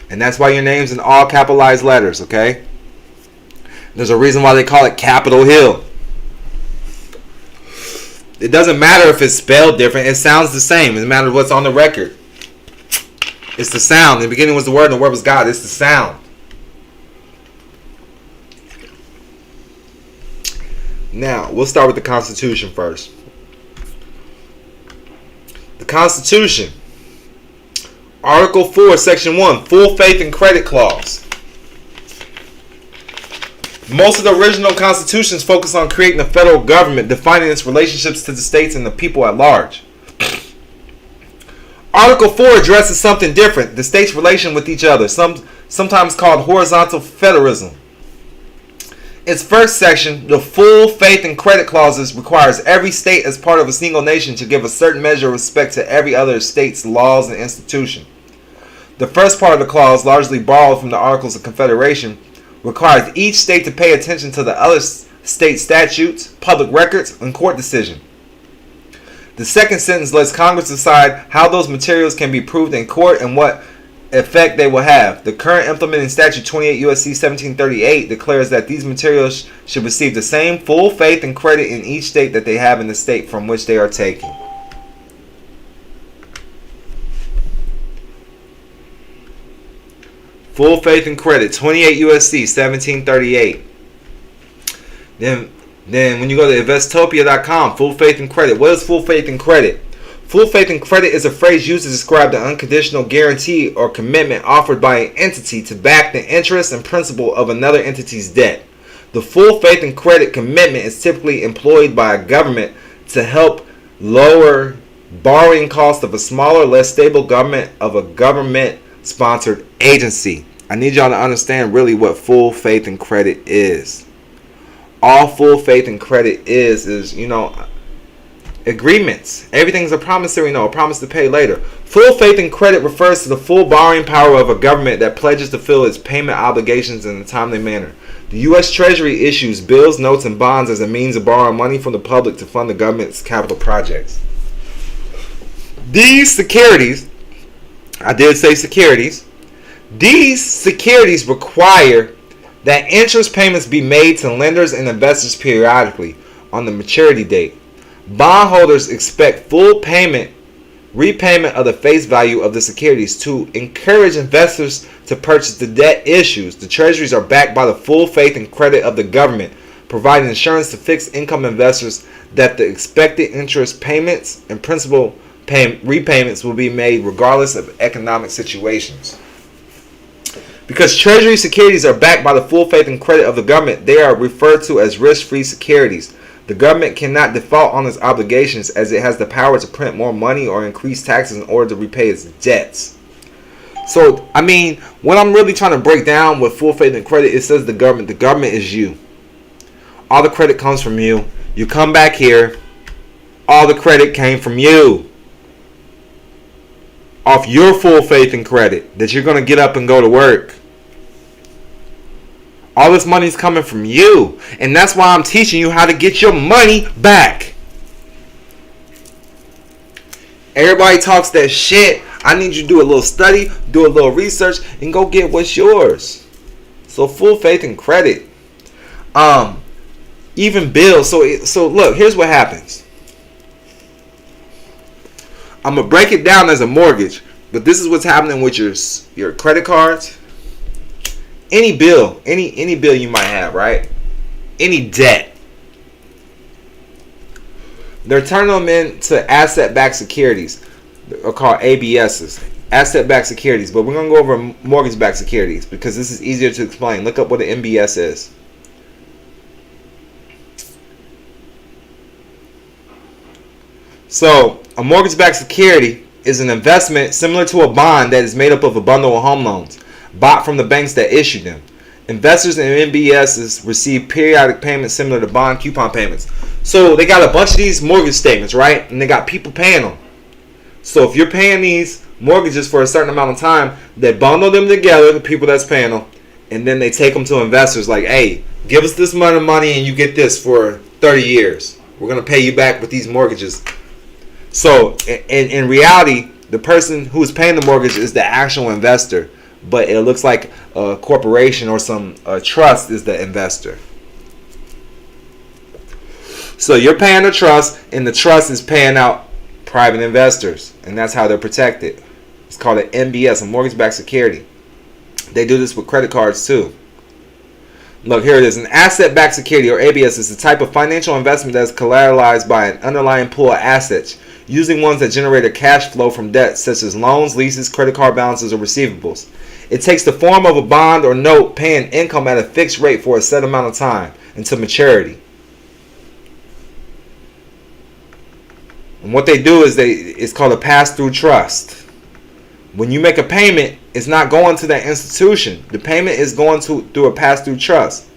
And that's why your name's in all capitalized letters, okay? There's a reason why they call it Capitol Hill. It doesn't matter if it's spelled different. It sounds the same. It doesn't matter what's on the record. It's the sound. In the beginning was the Word, and the Word was God. It's the sound. Now, we'll start with the Constitution first. The Constitution. Article 4, Section 1. Full faith and credit clause. Most of the original constitutions focus on creating a federal government, defining its relationships to the states and the people at large. Article 4 addresses something different, the states' relation with each other, sometimes called horizontal federalism. Its first section, the full faith and credit clauses, requires every state as part of a single nation to give a certain measure of respect to every other state's laws and institution. The first part of the clause, largely borrowed from the Articles of Confederation, requires each state to pay attention to the other state statutes, public records, and court decision. The second sentence lets Congress decide how those materials can be proved in court and what effect they will have. The current implementing statute 28 U.S.C. 1738 declares that these materials should receive the same full faith and credit in each state that they have in the state from which they are taken. Full faith and credit, 28 U.S.C. 1738. Then when you go to investopia.com, full faith and credit. What is full faith and credit? Full faith and credit is a phrase used to describe the unconditional guarantee or commitment offered by an entity to back the interest and principal of another entity's debt. The full faith and credit commitment is typically employed by a government to help lower borrowing costs of a smaller, less stable government of a government-sponsored agency. I need y'all to understand really what full faith and credit is. All full faith and credit is agreements. Everything's a promissory note, a promise to pay later. Full faith and credit refers to the full borrowing power of a government that pledges to fill its payment obligations in a timely manner. The U.S. Treasury issues bills, notes, and bonds as a means of borrowing money from the public to fund the government's capital projects. These securities, I did say securities, these securities require that interest payments be made to lenders and investors periodically on the maturity date. Bondholders expect full repayment of the face value of the securities to encourage investors to purchase the debt issues. The treasuries are backed by the full faith and credit of the government, providing insurance to fixed income investors that the expected interest payments and principal repayments will be made regardless of economic situations. Because treasury securities are backed by the full faith and credit of the government, they are referred to as risk-free securities. The government cannot default on its obligations as it has the power to print more money or increase taxes in order to repay its debts. So, what I'm really trying to break down with full faith and credit, it says the government. The government is you. All the credit comes from you. You come back here, all the credit came from you. Off your full faith and credit that you're going to get up and go to work. All this money is coming from you. And that's why I'm teaching you how to get your money back. Everybody talks that shit. I need you to do a little study, do a little research, and go get what's yours. So full faith and credit. Even bills. So look, here's what happens. I'm gonna break it down as a mortgage, but this is what's happening with your credit cards. Any bill, any bill you might have, right? Any debt. They're turning them into asset-backed securities, or called ABSs, asset-backed securities. But we're gonna go over mortgage-backed securities because this is easier to explain. Look up what an MBS is. So, a mortgage-backed security is an investment similar to a bond that is made up of a bundle of home loans bought from the banks that issued them. Investors in MBSs receive periodic payments similar to bond coupon payments. So they got a bunch of these mortgage statements, right? And they got people paying them. So if you're paying these mortgages for a certain amount of time, they bundle them together, the people that's paying them, and then they take them to investors like, hey, give us this amount of money and you get this for 30 years. We're going to pay you back with these mortgages. So in reality, the person who's paying the mortgage is the actual investor, but it looks like a corporation or some trust is the investor. So you're paying the trust, and the trust is paying out private investors, and that's how they're protected. It's called an MBS, a mortgage-backed security. They do this with credit cards too. Look, here it is. An asset-backed security, or ABS, is the type of financial investment that is collateralized by an underlying pool of assets, using ones that generate a cash flow from debt, such as loans, leases, credit card balances, or receivables. It takes the form of a bond or note paying income at a fixed rate for a set amount of time until maturity. And what they do is it's called a pass-through trust. When you make a payment, it's not going to that institution. The payment is going through a pass-through trust.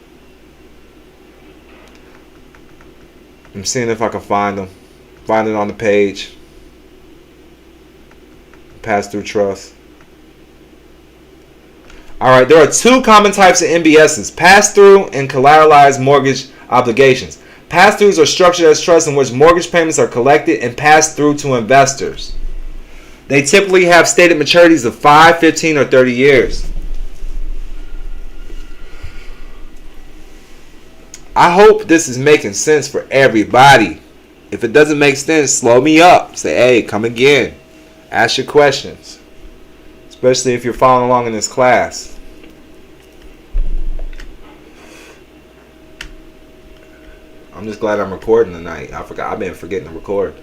I'm seeing if I can find them. Find it on the page. Pass-through trust. Alright, there are two common types of MBSs: pass-through and collateralized mortgage obligations. Pass-throughs are structured as trusts in which mortgage payments are collected and passed through to investors. They typically have stated maturities of 5, 15, or 30 years. I hope this is making sense for everybody. If it doesn't make sense, slow me up. Say, hey, come again. Ask your questions. Especially if you're following along in this class. I'm just glad I'm recording tonight. I've been forgetting to record.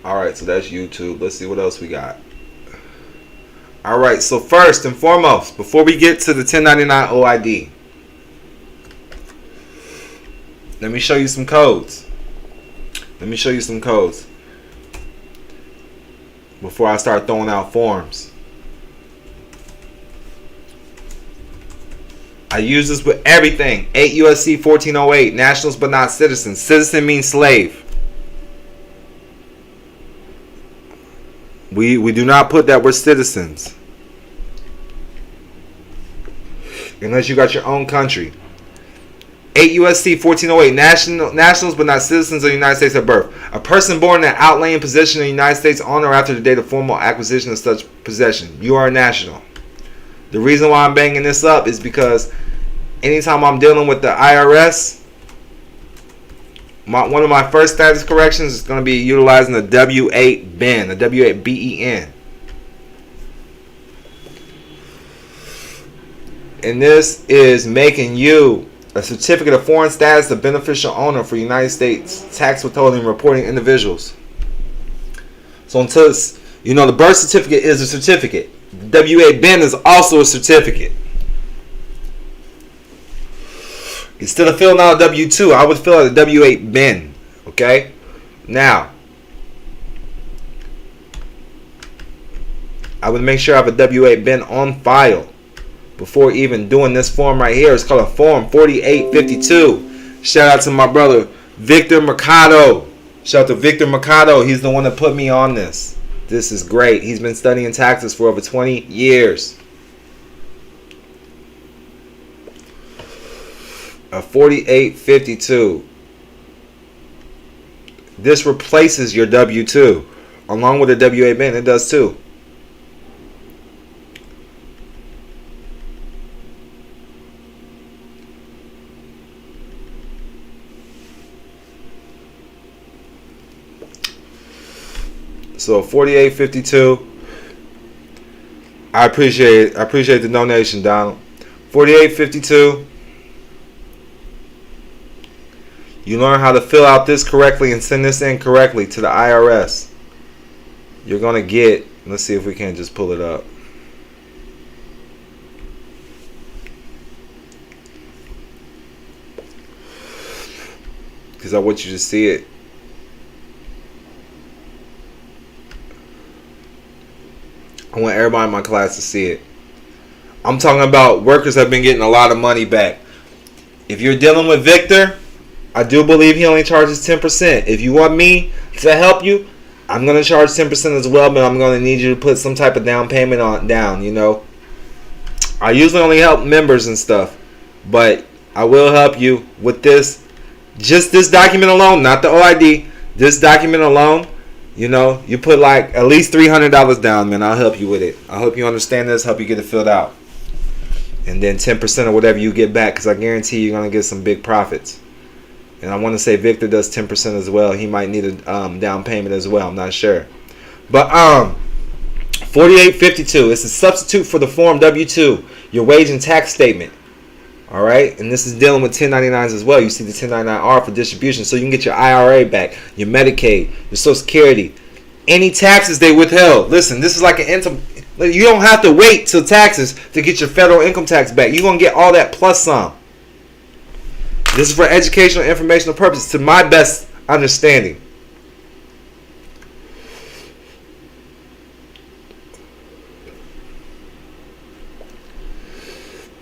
Alright, so that's YouTube. Let's see what else we got. Alright, so first and foremost, before we get to the 1099 OID, let me show you some codes. Before I start throwing out forms. I use this with everything. 8 USC 1408, nationals but not citizens. Citizen means slave. We do not put that we're citizens. Unless you got your own country. 8 USC 1408, nationals but not citizens of the United States at birth. A person born in an outlying possession of the United States on or after the date of formal acquisition of such possession. You are a national. The reason why I'm banging this up is because anytime I'm dealing with the IRS, one of my first status corrections is going to be utilizing the W-8 BEN, the W-8 BEN. And this is making you a certificate of foreign status of beneficial owner for United States tax withholding reporting individuals. So until it's, the birth certificate is a certificate. The W-8 BEN is also a certificate. Instead of filling out a W-2, I would fill out a W-8 BEN. Okay? Now, I would make sure I have a W-8 BEN on file before even doing this form right here. It's called a Form 4852. Shout out to my brother, Victor Mercado. Shout out to Victor Mercado. He's the one that put me on this. This is great. He's been studying taxes for over 20 years. A 4852. This replaces your W-2. Along with the W-8 BEN, it does too. So $48.52. I appreciate the donation, Donald. $48.52. You learn how to fill out this correctly and send this in correctly to the IRS. You're gonna get. Let's see if we can just pull it up. Because I want you to see it. I want everybody in my class to see it. I'm talking about workers have been getting a lot of money back. If you're dealing with Victor, I do believe he only charges 10%. If you want me to help you, I'm going to charge 10% as well, but I'm going to need you to put some type of down payment on down, you know. I usually only help members and stuff, but I will help you with this. Just this document alone, not the OID. This document alone, you know, you put like at least $300 down, man. I'll help you with it. I hope you understand this, help you get it filled out. And then 10% of whatever you get back, because I guarantee you're going to get some big profits. And I want to say Victor does 10% as well. He might need a down payment as well. I'm not sure. But $48.52. It's a substitute for the Form W-2, your wage and tax statement. All right? And this is dealing with 1099s as well. You see the 1099-R for distribution. So you can get your IRA back, your Medicaid, your Social Security, any taxes they withheld. Listen, this is like you don't have to wait till taxes to get your federal income tax back. You're going to get all that plus some. This is for educational and informational purposes, to my best understanding.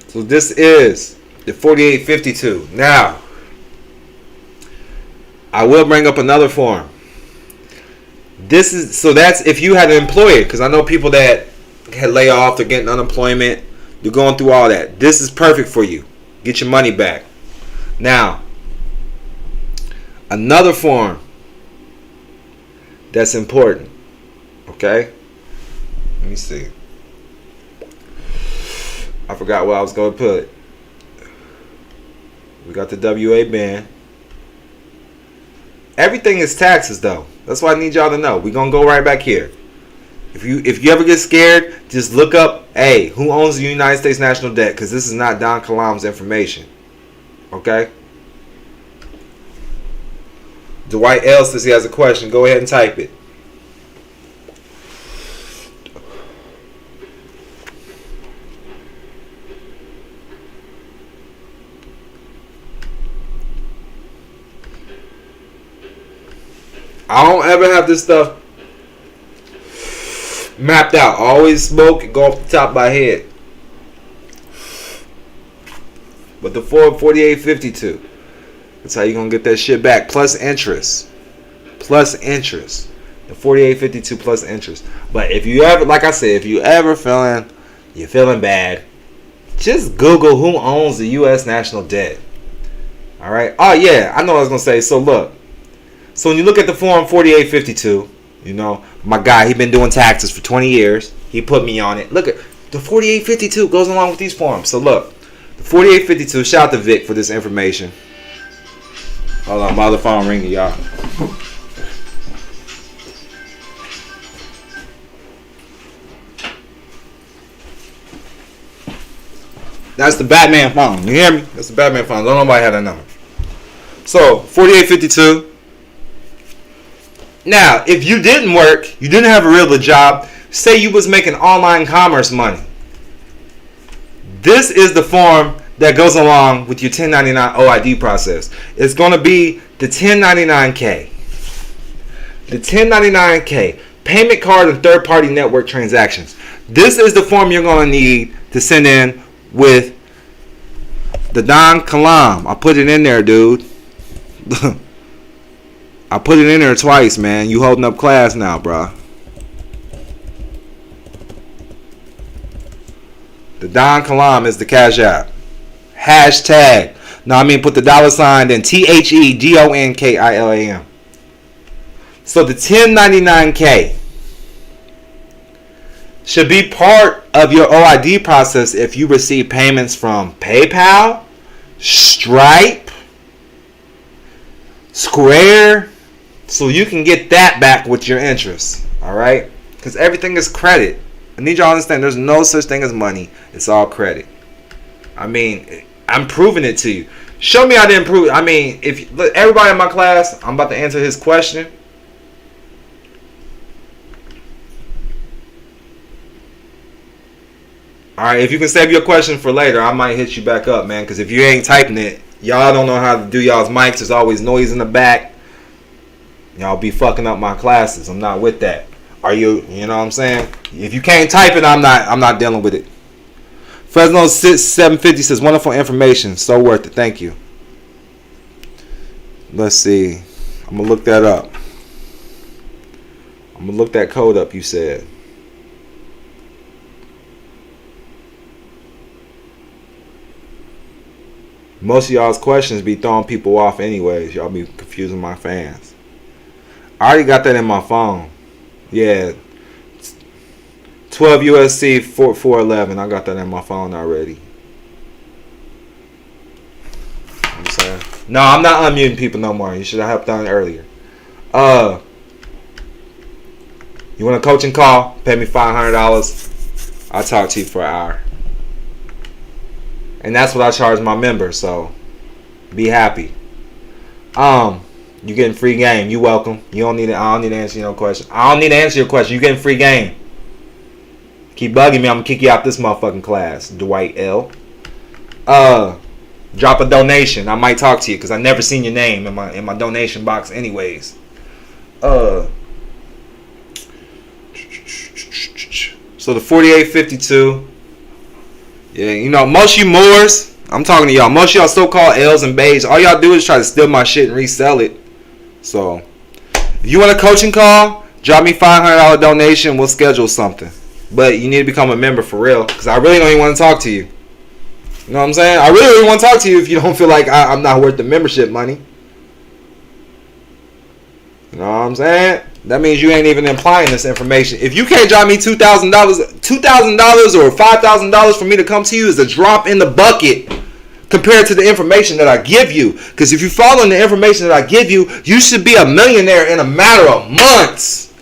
So this is the $48.52. Now, I will bring up another form. That's if you had an employer, because I know people that had layoff, they're getting unemployment, they're going through all that. This is perfect for you. Get your money back. Now, another form that's important. Okay? Let me see. I forgot where I was going to put it. We got the WA ban. Everything is taxes, though. That's what I need y'all to know. We're going to go right back here. If you ever get scared, just look up, hey, who owns the United States national debt? Because this is not Don Kalam's information. Okay? Dwight L says he has a question. Go ahead and type it. I don't ever have this stuff mapped out. I always smoke and go off the top of my head. But the $48.52, that's how you're going to get that shit back. Plus interest. Plus interest. The $48.52 plus interest. But if you ever, like I said, if you ever you're feeling bad, just Google who owns the U.S. national debt. All right? Oh, yeah. I know what I was going to say. So, look. So, when you look at the form 4852, you know, my guy, he been doing taxes for 20 years. He put me on it. Look at the 4852 goes along with these forms. So, look. The 4852, shout out to Vic for this information. Hold on, my other phone ringing, y'all. That's the Batman phone. You hear me? That's the Batman phone. Don't nobody have that number. So, 4852. Now, if you didn't work, you didn't have a regular job, say you was making online commerce money. This is the form that goes along with your 1099 OID process. It's going to be the 1099K. The 1099K, payment card and third-party network transactions. This is the form you're going to need to send in with the Don Kalam. I put it in there, dude. I put it in there twice, man. You holding up class now, bro. The Don Kalam is the Cash App. Hashtag. No, I mean put the $, then THEDONKILAM. So the 1099K should be part of your OID process if you receive payments from PayPal, Stripe, Square, so you can get that back with your interest. Alright? Because everything is credit. I need y'all to understand there's no such thing as money. It's all credit. I mean, I'm proving it to you. Show me I didn't prove it. I mean, if look, everybody in my class, I'm about to answer his question. Alright, if you can save your question for later, I might hit you back up, man. Because if you ain't typing it, y'all don't know how to do y'all's mics. There's always noise in the back. Y'all be fucking up my classes. I'm not with that. Are you? You know what I'm saying? If you can't type it, I'm not dealing with it. Fresno 750 says wonderful information. So worth it. Thank you. Let's see. I'm gonna look that up. I'm gonna look that code up you said. Most of y'all's questions be throwing people off anyways. Y'all be confusing my fans. I already got that in my phone. Yeah. 12 USC 411. I got that in my phone already. I'm saying. No, I'm not unmuting people no more. You should have done it earlier. You want a coaching call? Pay me $500. I'll talk to you for an hour. And that's what I charge my members, so be happy. You getting free game. You welcome. I don't need to answer your question. I don't need to answer your question. You getting free game. Keep bugging me, I'm gonna kick you out this motherfucking class, Dwight L. Drop a donation. I might talk to you because I never seen your name in my donation box anyways. So the 4852. Yeah, you know, most of you Moors, I'm talking to y'all. Most of y'all so-called L's and Bays, all y'all do is try to steal my shit and resell it. So, if you want a coaching call, drop me $500 donation. We'll schedule something. But you need to become a member for real, because I really don't even want to talk to you. You know what I'm saying? I really want to talk to you if you don't feel like I'm not worth the membership money. You know what I'm saying? That means you ain't even implying this information. If you can't drop me $2,000 or $5,000 for me to come to you is a drop in the bucket compared to the information that I give you. Because if you follow the information that I give you, you should be a millionaire in a matter of months.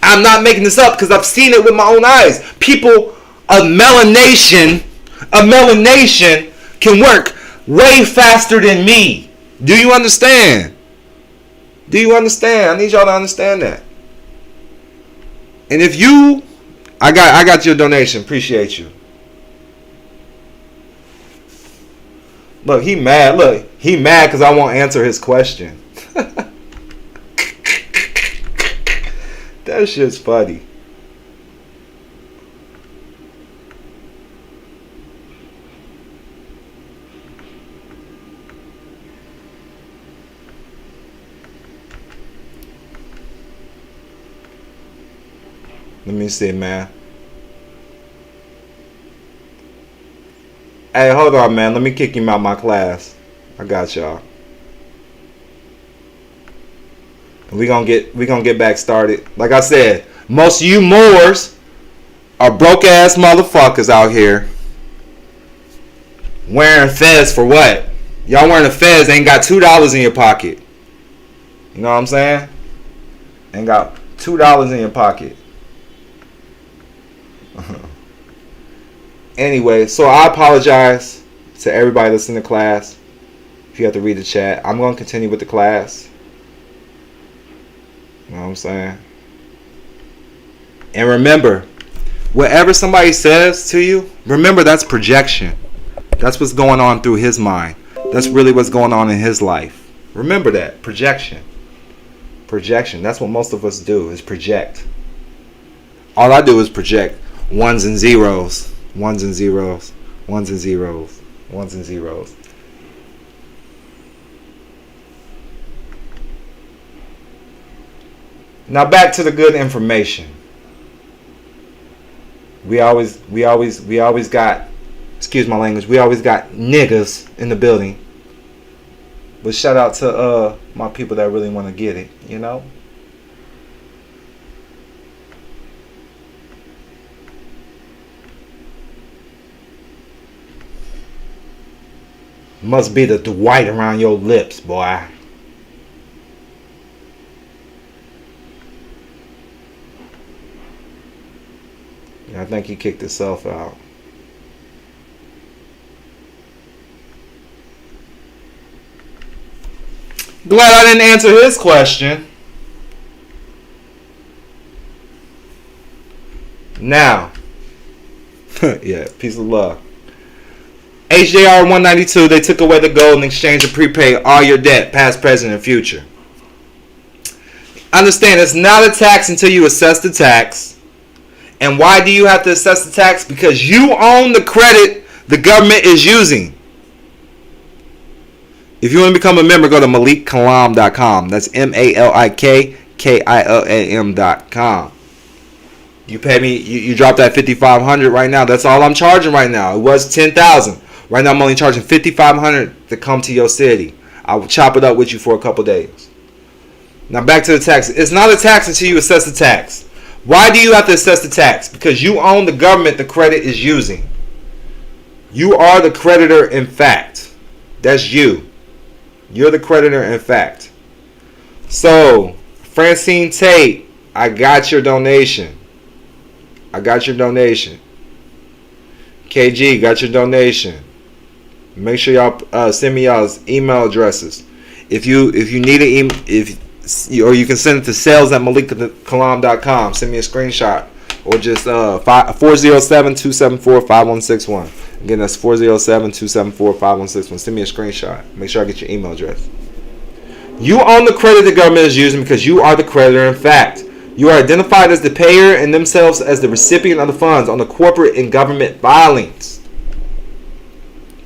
I'm not making this up because I've seen it with my own eyes. People of melanation can work way faster than me. Do you understand? Do you understand? I need y'all to understand that. And if you, I got your donation. Appreciate you. Look, he mad. Look, he mad because I won't answer his question. That shit's funny. Let me see, man. Hey, hold on, man. Let me kick him out of my class. I got y'all. We gonna get back started. Like I said, most of you Moors are broke ass motherfuckers out here wearing fez for what? Y'all wearing a fez, ain't got $2 in your pocket. You know what I'm saying? Ain't got $2 in your pocket. Anyway, so I apologize to everybody listening to class. If you have to read the chat, I'm going to continue with the class. You know what I'm saying? And remember, whatever somebody says to you, remember that's projection. That's what's going on through his mind. That's really what's going on in his life. Remember that. Projection. Projection. That's what most of us do, is project. All I do is project ones and zeros. Ones and zeros. Ones and zeros. Ones and zeros. Now back to the good information. We always got, excuse my language, we always got niggas in the building. But shout out to my people that really want to get it, you know? Must be the Dwight around your lips, boy. I think he kicked himself out. Glad I didn't answer his question. Now, yeah, peace of love. HJR 192, they took away the gold in exchange to prepay all your debt, past, present, and future. Understand, it's not a tax until you assess the tax. And why do you have to assess the tax? Because you own the credit the government is using. If you want to become a member, go to MalikKilam.com. That's MalikKilam.com. You pay me, you drop that $5,500 right now. That's all I'm charging right now. It was $10,000. Right now I'm only charging $5,500 to come to your city. I will chop it up with you for a couple days. Now back to the tax. It's not a tax until you assess the tax. Why do you have to assess the tax? Because you own the government the credit is using. You are the creditor in fact. That's you. You're the creditor in fact. So, Francine Tate, I got your donation. KG, got your donation. Make sure y'all send me y'all's email addresses. If you need an email, or you can send it to sales@malikkilam.com. Send me a screenshot, or just 407-274-5161. Again, that's 407-274-5161. Send me a screenshot. Make sure I get your email address. You own the credit the government is using because you are the creditor in fact. You are identified as the payer and themselves as the recipient of the funds on the corporate and government filings.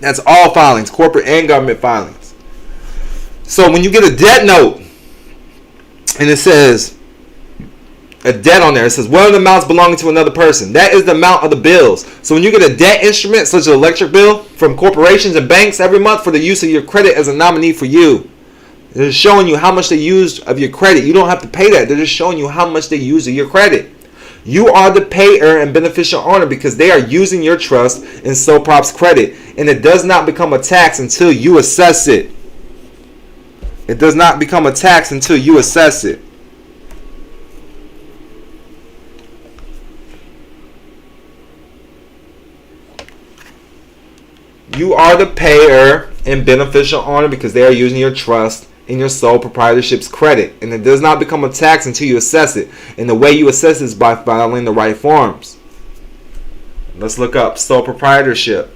That's all filings, corporate and government filings. So when you get a debt note and it says a debt on there, it says what are the amounts belonging to another person? That is the amount of the bills. So when you get a debt instrument such as an electric bill from corporations and banks every month for the use of your credit as a nominee for you, they're showing you how much they used of your credit. You don't have to pay that. They're just showing you how much they use of your credit. You are the payer and beneficial owner because they are using your trust in SoProp's credit. And it does not become a tax until you assess it. It does not become a tax until you assess it. You are the payer and beneficial owner because they are using your trust in your sole proprietorship's credit, and it does not become a tax until you assess it. And the way you assess it is by filing the right forms. Let's look up sole proprietorship.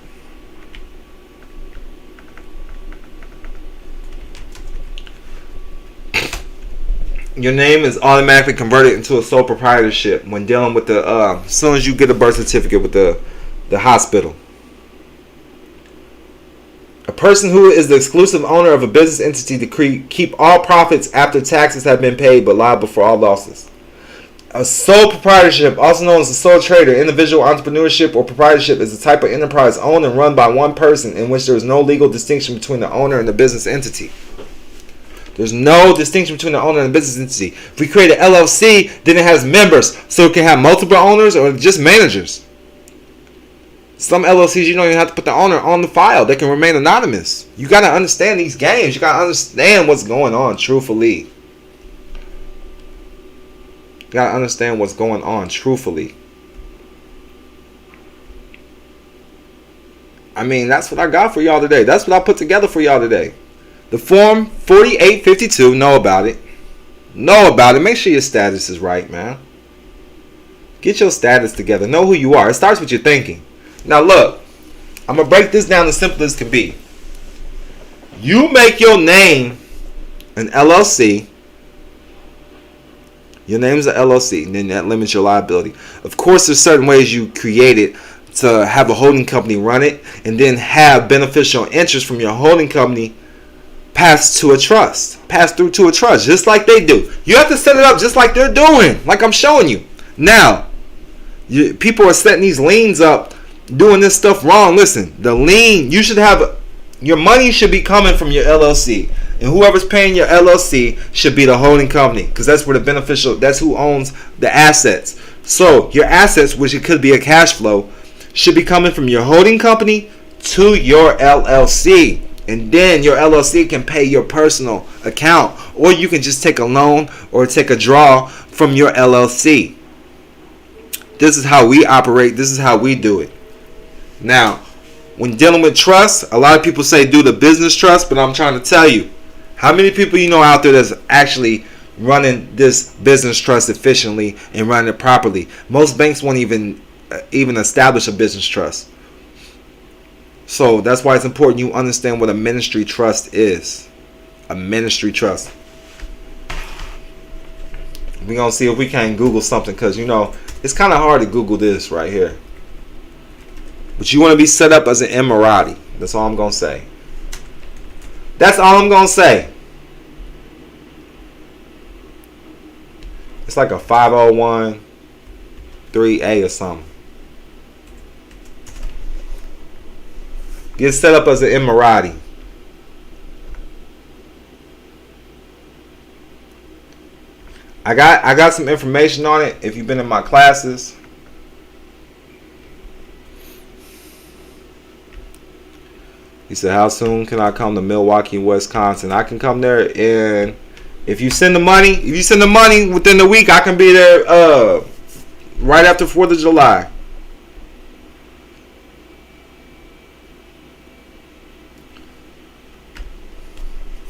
Your name is automatically converted into a sole proprietorship when dealing with the as soon as you get a birth certificate with the hospital. A person who is the exclusive owner of a business entity to keep all profits after taxes have been paid but liable for all losses. A sole proprietorship, also known as a sole trader, individual entrepreneurship, or proprietorship, is a type of enterprise owned and run by one person in which there is no legal distinction between the owner and the business entity. There's no distinction between the owner and the business entity. If we create an LLC, then it has members, so it can have multiple owners or just managers. Some LLCs, you don't even have to put the owner on the file. They can remain anonymous. You got to understand these games. You got to understand what's going on truthfully. You got to understand what's going on truthfully. I mean, that's what I got for y'all today. That's what I put together for y'all today. The Form 4852, know about it. Know about it. Make sure your status is right, man. Get your status together. Know who you are. It starts with your thinking. Now look, I'm going to break this down as simple as can be. You make your name an LLC. Your name is an LLC, and then that limits your liability. Of course, there's certain ways you create it to have a holding company run it, and then have beneficial interest from your holding company pass through to a trust, just like they do. You have to set it up just like they're doing, like I'm showing you. Now, people are setting these liens up, doing this stuff wrong. Listen, the lien, you should have, your money should be coming from your LLC, and whoever's paying your LLC should be the holding company, because that's where the beneficial, that's who owns the assets. So your assets, which it could be a cash flow, should be coming from your holding company to your LLC, and then your LLC can pay your personal account, or you can just take a loan or take a draw from your LLC. This is how we operate. This is how we do it. Now, when dealing with trust, a lot of people say do the business trust, but I'm trying to tell you, how many people you know out there that's actually running this business trust efficiently and running it properly? Most banks won't even establish a business trust. So that's why it's important you understand what a ministry trust is. A ministry trust. We're going to see if we can Google something, because, you know, it's kind of hard to Google this right here. But you want to be set up as an Emirati. That's all I'm going to say. That's all I'm going to say. It's like a 501(3)(a) or something. Get set up as an Emirati. I got some information on it if you've been in my classes. He said, how soon can I come to Milwaukee, Wisconsin? I can come there, and if you send the money within the week, I can be there right after 4th of July.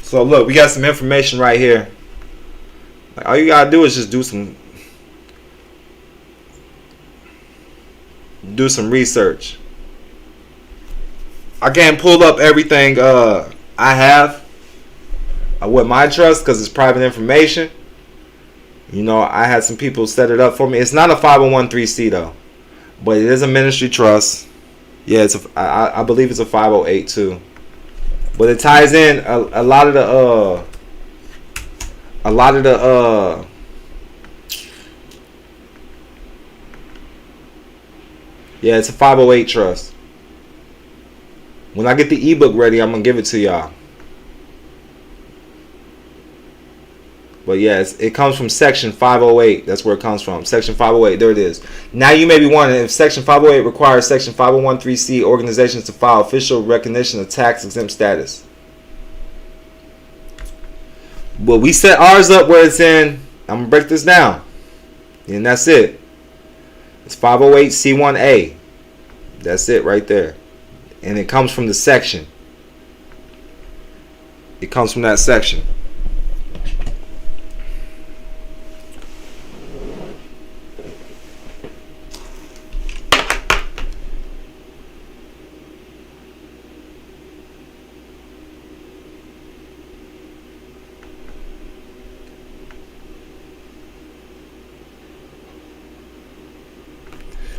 So look, we got some information right here. Like, all you gotta do is just do some research. I can't pull up everything I have with my trust because it's private information. You know, I had some people set it up for me. It's not a 501(c) though, but it is a ministry trust. Yeah, I believe it's a 508 too. But it ties in a lot of the yeah, it's a 508 trust. When I get the ebook ready, I'm gonna give it to y'all. But yes, it comes from Section 508. That's where it comes from. Section 508. There it is. Now you may be wondering if Section 508 requires Section 501(c) organizations to file official recognition of tax exempt status. Well, we set ours up where it's in. I'm gonna break this down, and that's it. It's 508(c)(1)(a). That's it right there, and it comes from the section. It comes from that section.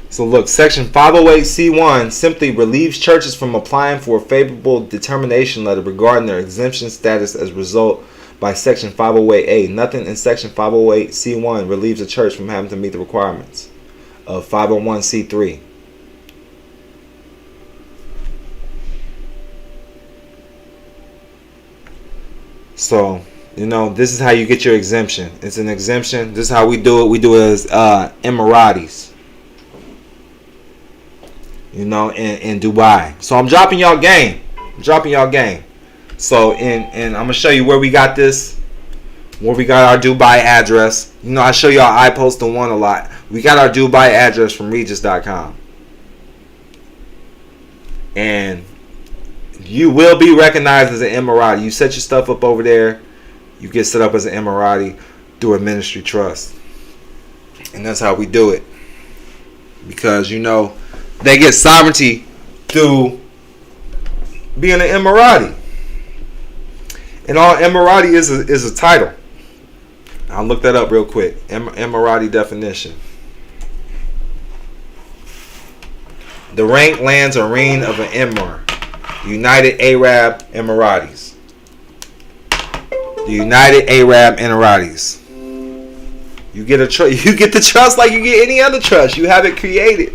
So look, Section 508(c)(1) simply relieves churches from applying for a favorable determination letter regarding their exemption status as a result by Section 508(a). Nothing in Section 508(c)(1) relieves a church from having to meet the requirements of 501(c)(3). So, you know, this is how you get your exemption. It's an exemption. This is how we do it. We do it as Emiratis. You know, in Dubai. So I'm dropping y'all game. So and I'm gonna show you where we got this, where we got our Dubai address. You know, I show y'all I post the one a lot. We got our Dubai address from Regis.com. And you will be recognized as an Emirati. You set your stuff up over there, you get set up as an Emirati through a ministry trust. And that's how we do it. Because, you know, they get sovereignty through being an Emirati. And all Emirati is a title. I'll look that up real quick. Emirati definition. The rank, lands, or reign of an Emir. United Arab Emiratis. The United Arab Emiratis. You get the trust like you get any other trust. You have it created.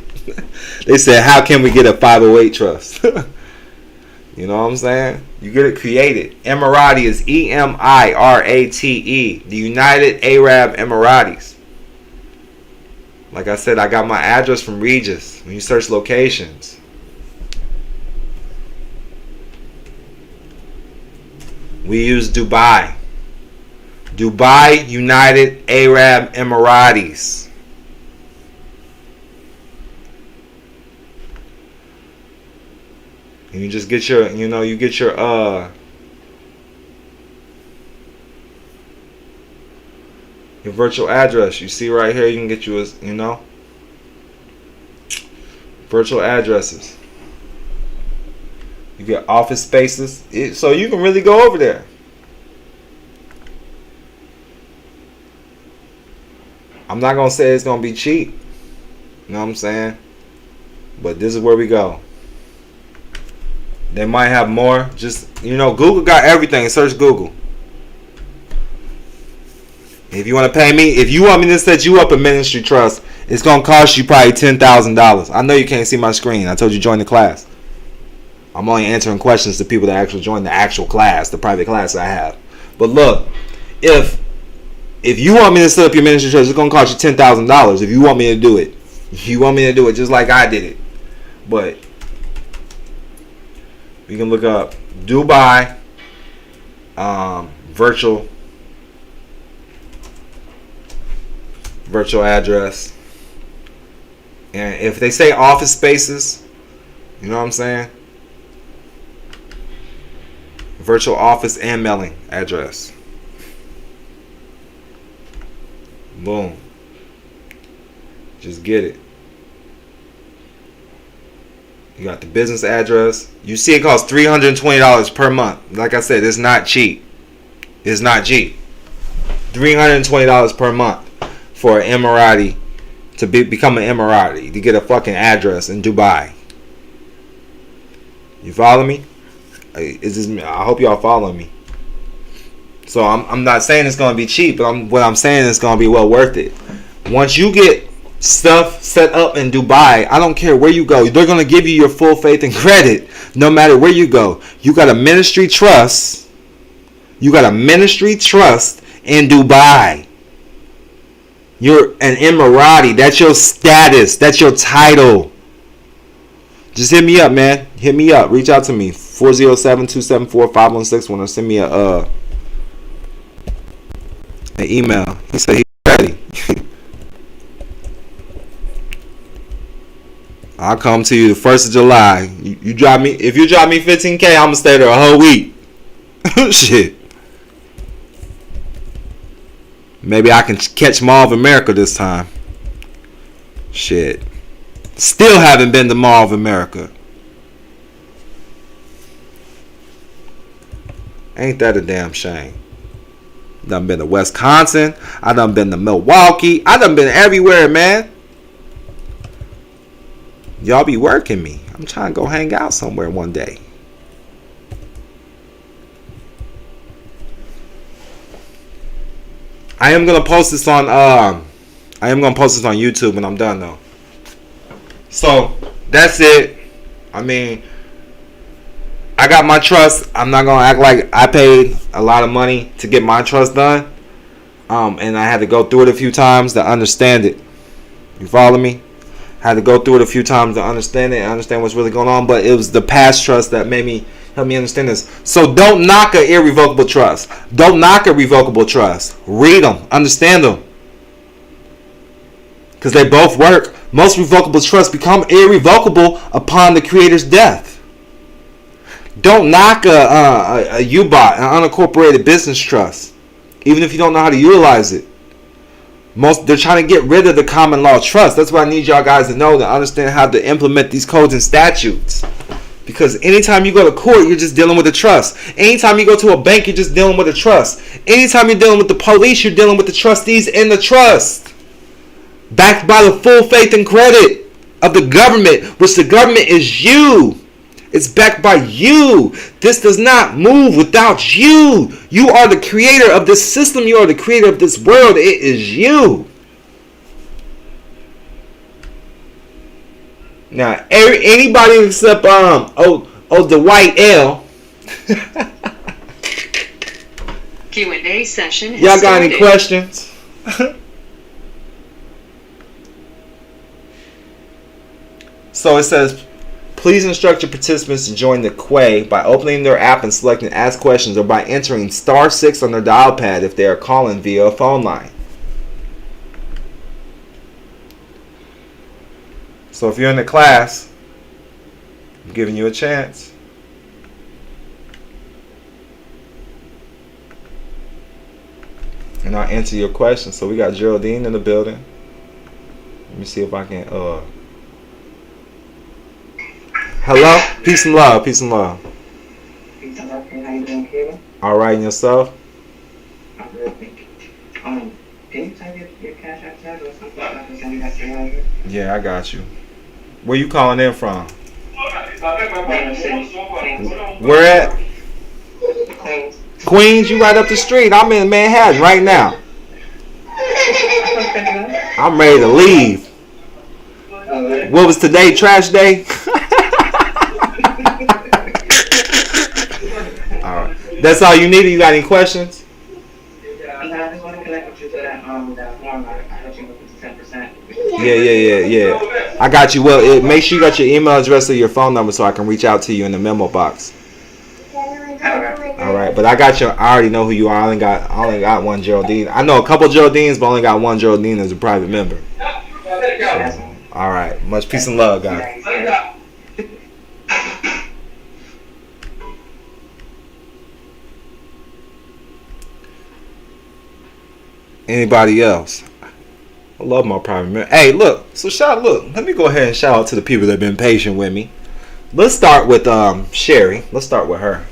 They said, how can we get a 508 trust? You know what I'm saying? You get it created. Emirati is EMIRATE. The United Arab Emiratis. Like I said, I got my address from Regis. When you search locations. We use Dubai. Dubai United Arab Emiratis. And you just get your, you get your virtual address. You see right here, you can get you a, virtual addresses. You get office spaces, so you can really go over there. I'm not gonna say it's gonna be cheap. You know what I'm saying? But this is where we go. They might have more. Just, Google got everything. Search Google. If you want to pay me, if you want me to set you up a ministry trust, it's going to cost you probably $10,000. I know you can't see my screen. I told you join the class. I'm only answering questions to people that actually join the actual class, the private class I have. But look, if you want me to set up your ministry trust, it's going to cost you $10,000 if you want me to do it. You want me to do it just like I did it. But you can look up Dubai virtual address. And if they say office spaces, you know what I'm saying? Virtual office and mailing address. Boom. Just get it. You got the business address. You see it costs $320 per month. Like I said, it's not cheap. It's not cheap. $320 per month for an Emirati to become an Emirati, to get a fucking address in Dubai. You follow me? I hope y'all follow me. So I'm not saying it's gonna be cheap, but what I'm saying is gonna be well worth it. Once you get stuff set up in Dubai, I don't care where you go, they're gonna give you your full faith and credit no matter where you go. You got a ministry trust. You got a ministry trust in Dubai. You're an Emirati. That's your status. That's your title. Just hit me up, man. Hit me up. Reach out to me. 407-274-5161 or send me an email. He said he's ready. I'll come to you the 1st of July. You drop me. If you drop me $15K, I'm gonna stay there a whole week. Shit. Maybe I can catch Mall of America this time. Shit. Still haven't been to Mall of America. Ain't that a damn shame? Done been to Wisconsin. I done been to Milwaukee. I done been everywhere, man. Y'all be working me. I'm trying to go hang out somewhere one day. I am gonna post this on YouTube when I'm done though. So that's it. I mean, I got my trust. I'm not gonna act like I paid a lot of money to get my trust done. And I had to go through it a few times to understand it. You follow me? Had to go through it a few times to understand it and understand what's really going on. But it was the past trust that helped me understand this. So don't knock an irrevocable trust. Don't knock a revocable trust. Read them. Understand them. Because they both work. Most revocable trusts become irrevocable upon the creator's death. Don't knock a UBOT, an unincorporated business trust, even if you don't know how to utilize it. They're trying to get rid of the common law trust. That's what I need y'all guys to know, to understand how to implement these codes and statutes. Because anytime you go to court, you're just dealing with a trust. Anytime you go to a bank, you're just dealing with a trust. Anytime you're dealing with the police, you're dealing with the trustees in the trust. Backed by the full faith and credit of the government, which the government is you. It's backed by you. This does not move without you. You are the creator of this system. You are the creator of this world. It is you. Now, anybody except the white L.
Q&A session.
Y'all got any questions? So it says, please instruct your participants to join the Quay by opening their app and selecting Ask Questions, or by entering *6 on their dial pad if they are calling via a phone line. So if you're in the class, I'm giving you a chance. and I'll answer your questions. So we got Geraldine in the building. Let me see if I can. Hello, peace and love, peace and love.
Peace and love. How you doing, Caleb?
All right, and yourself?
I'm good, thank you. Can you type your cash app tab or something? I can send you that $300.
Yeah, I got you. Where you calling in from? Where at?
Queens.
Queens, you right up the street. I'm in Manhattan right now. I'm ready to leave. What was today? Trash day? Alright. That's all you needed? You got any questions?
I just want to connect with you to that form. I let you look into 10%.
Yeah. I got you. Well, make sure you got your email address or your phone number so I can reach out to you in the memo box. All right, but I got your. I already know who you are. I only got one Geraldine. I know a couple Geraldines, but I only got one Geraldine as a private member. So, all right, much peace and love, guys. Anybody else? I love my private member. Hey, look. So let me go ahead and shout out to the people that have been patient with me. Let's start with Sherry. Let's start with her.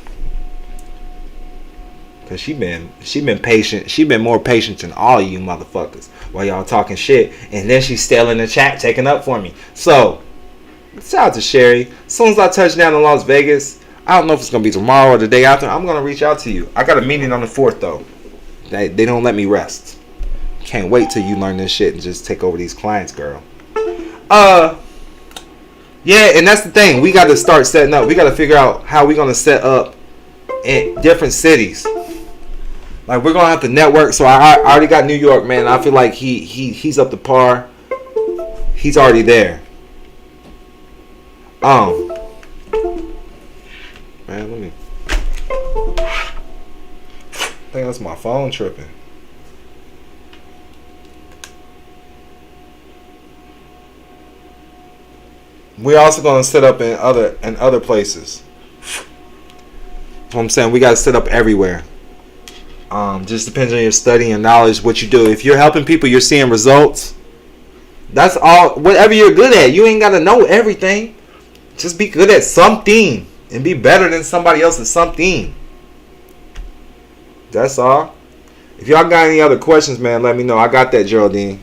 Cause she been patient. She been more patient than all of you motherfuckers while y'all talking shit. And then she's still in the chat taking up for me. So shout out to Sherry. As soon as I touch down in Las Vegas, I don't know if it's gonna be tomorrow or the day after, I'm gonna reach out to you. I got a meeting on the 4th though. They don't let me rest. Can't wait till you learn this shit and just take over these clients, girl. Yeah, and that's the thing. We got to start setting up. We got to figure out how we're gonna set up in different cities. Like we're gonna have to network. So I already got New York, man. I feel like he's up to par. He's already there. Man, let me. I think that's my phone tripping. We're also gonna set up in other places. What I'm saying, we gotta set up everywhere. Just depends on your study and knowledge, what you do. If you're helping people, you're seeing results. That's all. Whatever you're good at, you ain't gotta know everything. Just be good at something and be better than somebody else at something. That's all. If y'all got any other questions, man, let me know. I got that, Geraldine.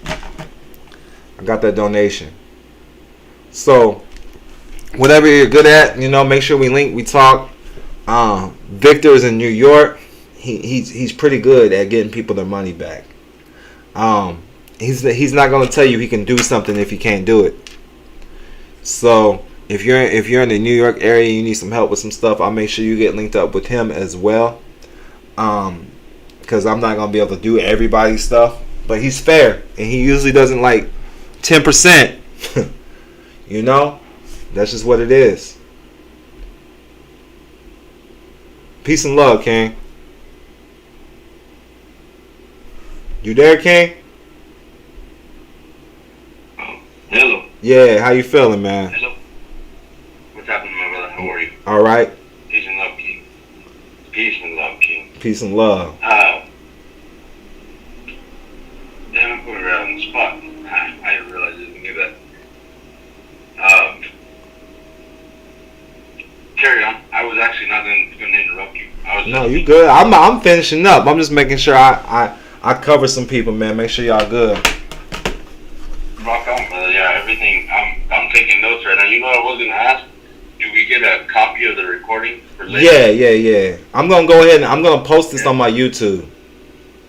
I got that donation. So, whatever you're good at, make sure we link, we talk. Victor is in New York. He's pretty good at getting people their money back. He's not gonna tell you he can do something if he can't do it. So if you're in the New York area, you need some help with some stuff, I'll make sure you get linked up with him as well. Because I'm not gonna be able to do everybody's stuff, but he's fair and he usually doesn't like 10%. That's just what it is. Peace and love, King. You there, King?
Hello.
Yeah, how you feeling, man?
Hello. What's happening, my brother? How are you?
All right.
Peace and love, King. Peace and love, King.
Peace and love.
Damn, I put it right on the spot. I didn't realize I didn't do that. Carry on. I was actually not going to interrupt you.
No, you good. I'm finishing up. I'm just making sure I cover some people, man. Make sure y'all good.
Rock on, brother. Yeah, everything. I'm taking notes right now. You know what I was going to ask? Do we get a copy of the recording for later?
Yeah. I'm gonna go ahead and I'm gonna post this on my YouTube.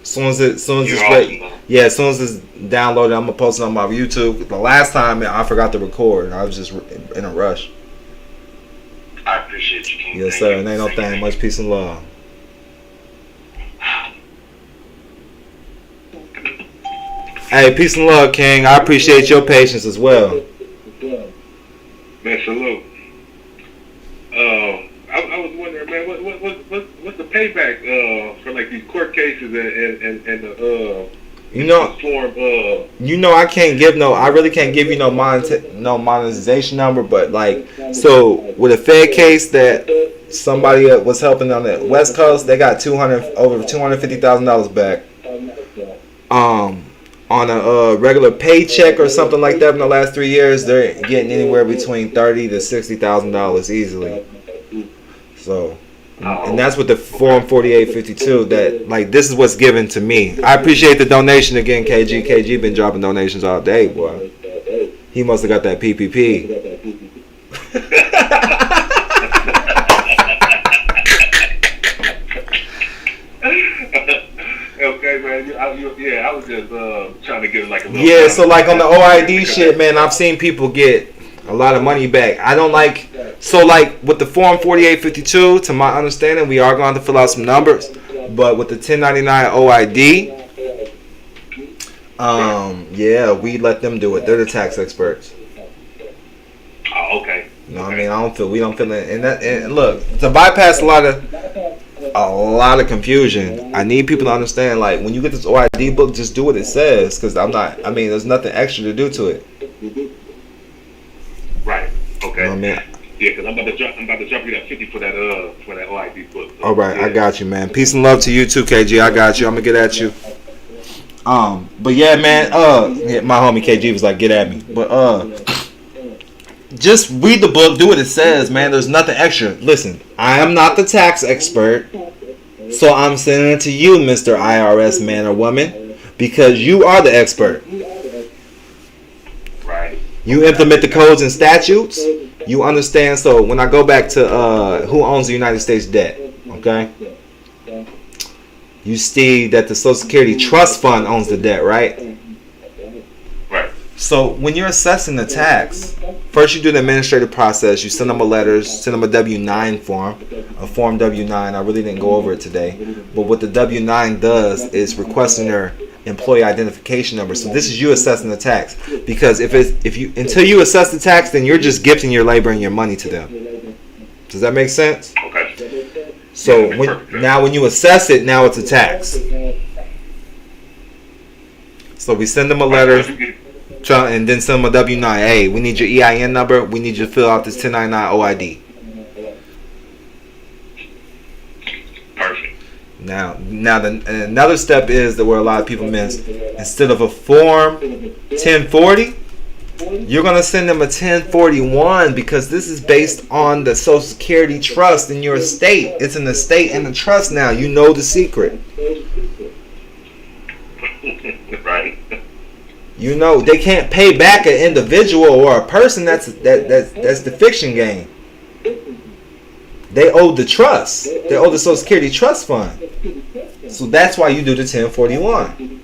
As soon as it's ready. Yeah, as soon as it's downloaded, I'm gonna post it on my YouTube. The last time I forgot to record. I was just in a rush.
I appreciate you, King.
Yes, sir. And ain't no thing. Much peace and love. Hey, peace and love, King. I appreciate your patience as well.
Man, salute. I was wondering, man, what's the payback for like these court cases and the form?
I can't give I really can't give you no monetization number, but like, so with a Fed case that somebody was helping on the West Coast, they got over $250,000 back. on a regular paycheck or something like that in the last 3 years, they're getting anywhere between $30,000 to $60,000 easily. So, and that's with the Form 4852. That, like, this is what's given to me. I appreciate the donation again, KG. KG been dropping donations all day, boy. He must have got that PPP.
Okay, man. I was just trying to get like a little.
Yeah, so like on the OID shit, man, I've seen people get a lot of money back. I don't like, so like with the Form 4852, to my understanding, we are going to fill out some numbers, but with the 1099 OID, yeah, we let them do it. They're the tax experts.
Oh, okay.
You know what I mean? We don't feel it. And look, to bypass a lot of confusion, I need people to understand, like, when you get this OID book, just do what it says, because there's nothing extra to do to it.
Right. Okay.
You know what I mean?
Yeah, because I'm about to drop you that 50 for that OID book. So,
all right,
yeah.
I got you, man. Peace and love to you too, KG. I got you. I'm gonna get at you. But yeah, man. My homie KG was like, get at me. But just read the book, do what it says, man. There's nothing extra. Listen, I am not the tax expert, so I'm sending it to you, Mr. IRS man or woman, because you are the expert.
Right.
You implement the codes and statutes. You understand. So when I go back to who owns the United States debt, okay? You see that the Social Security Trust Fund owns the debt, right?
Right.
So when you're assessing the tax, first you do the administrative process. You send them a letter, send them a W-9 form, a Form W-9. I really didn't go over it today. But what the W-9 does is requesting their employee identification number. So this is you assessing the tax. Because until you assess the tax, then you're just gifting your labor and your money to them. Does that make sense?
Okay.
So when you assess it, now it's a tax. So we send them a letter, and then send them a W-9. Hey, we need your EIN number. We need you to fill out this 1099 OID.
Perfect.
Now, another step is that where a lot of people miss. Instead of a Form 1040, you're going to send them a 1041, because this is based on the Social Security trust in your estate. It's an estate and a trust now. You know the secret.
Right.
You know they can't pay back an individual or a person. That's the fiction game. They owe the trust. They owe the Social Security Trust Fund. So that's why you do the 1041.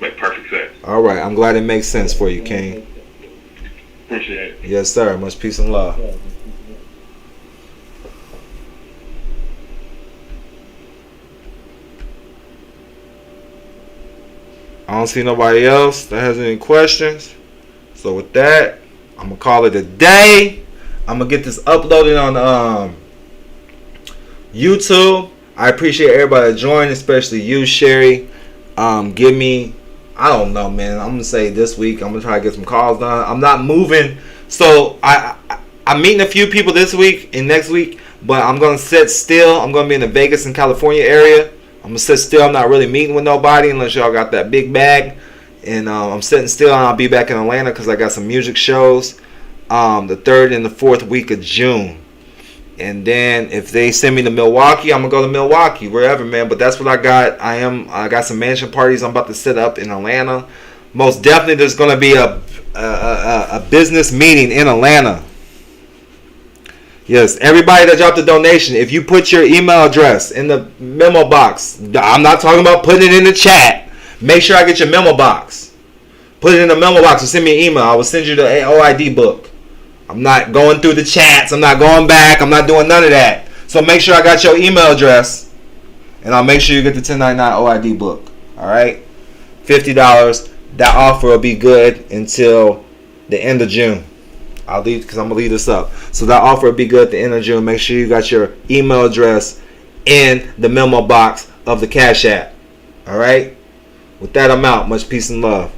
Make perfect sense.
All right, I'm glad it makes sense for you, King.
Appreciate it.
Yes, sir. Much peace and love. I don't see nobody else that has any questions. So with that, I'm gonna call it a day. I'm gonna get this uploaded on YouTube. I appreciate everybody that joined, especially you, Sherry. Give me, I don't know, man. I'm gonna say this week I'm gonna try to get some calls done. I'm not moving, so I'm meeting a few people this week and next week, but I'm gonna sit still. I'm gonna be in the Vegas and California area. I'm gonna sit still. I'm not really meeting with nobody unless y'all got that big bag. And I'm sitting still, and I'll be back in Atlanta because I got some music shows the 3rd and the 4th week of June. And then if they send me to Milwaukee, I'm gonna go to Milwaukee, wherever, man. But that's what I got. I got some mansion parties I'm about to set up in Atlanta. Most definitely, there's gonna be a business meeting in Atlanta. Yes, everybody that dropped a donation, if you put your email address in the memo box, I'm not talking about putting it in the chat. Make sure I get your memo box. Put it in the memo box and send me an email. I will send you the OID book. I'm not going through the chats. I'm not going back. I'm not doing none of that. So make sure I got your email address, and I'll make sure you get the 1099 OID book. All right? $50. That offer will be good until the end of June. I'll leave because I'm gonna leave this up. So that offer will be good at the end of June. Make sure you got your email address in the memo box of the Cash App. All right. With that, I'm out. Much peace and love.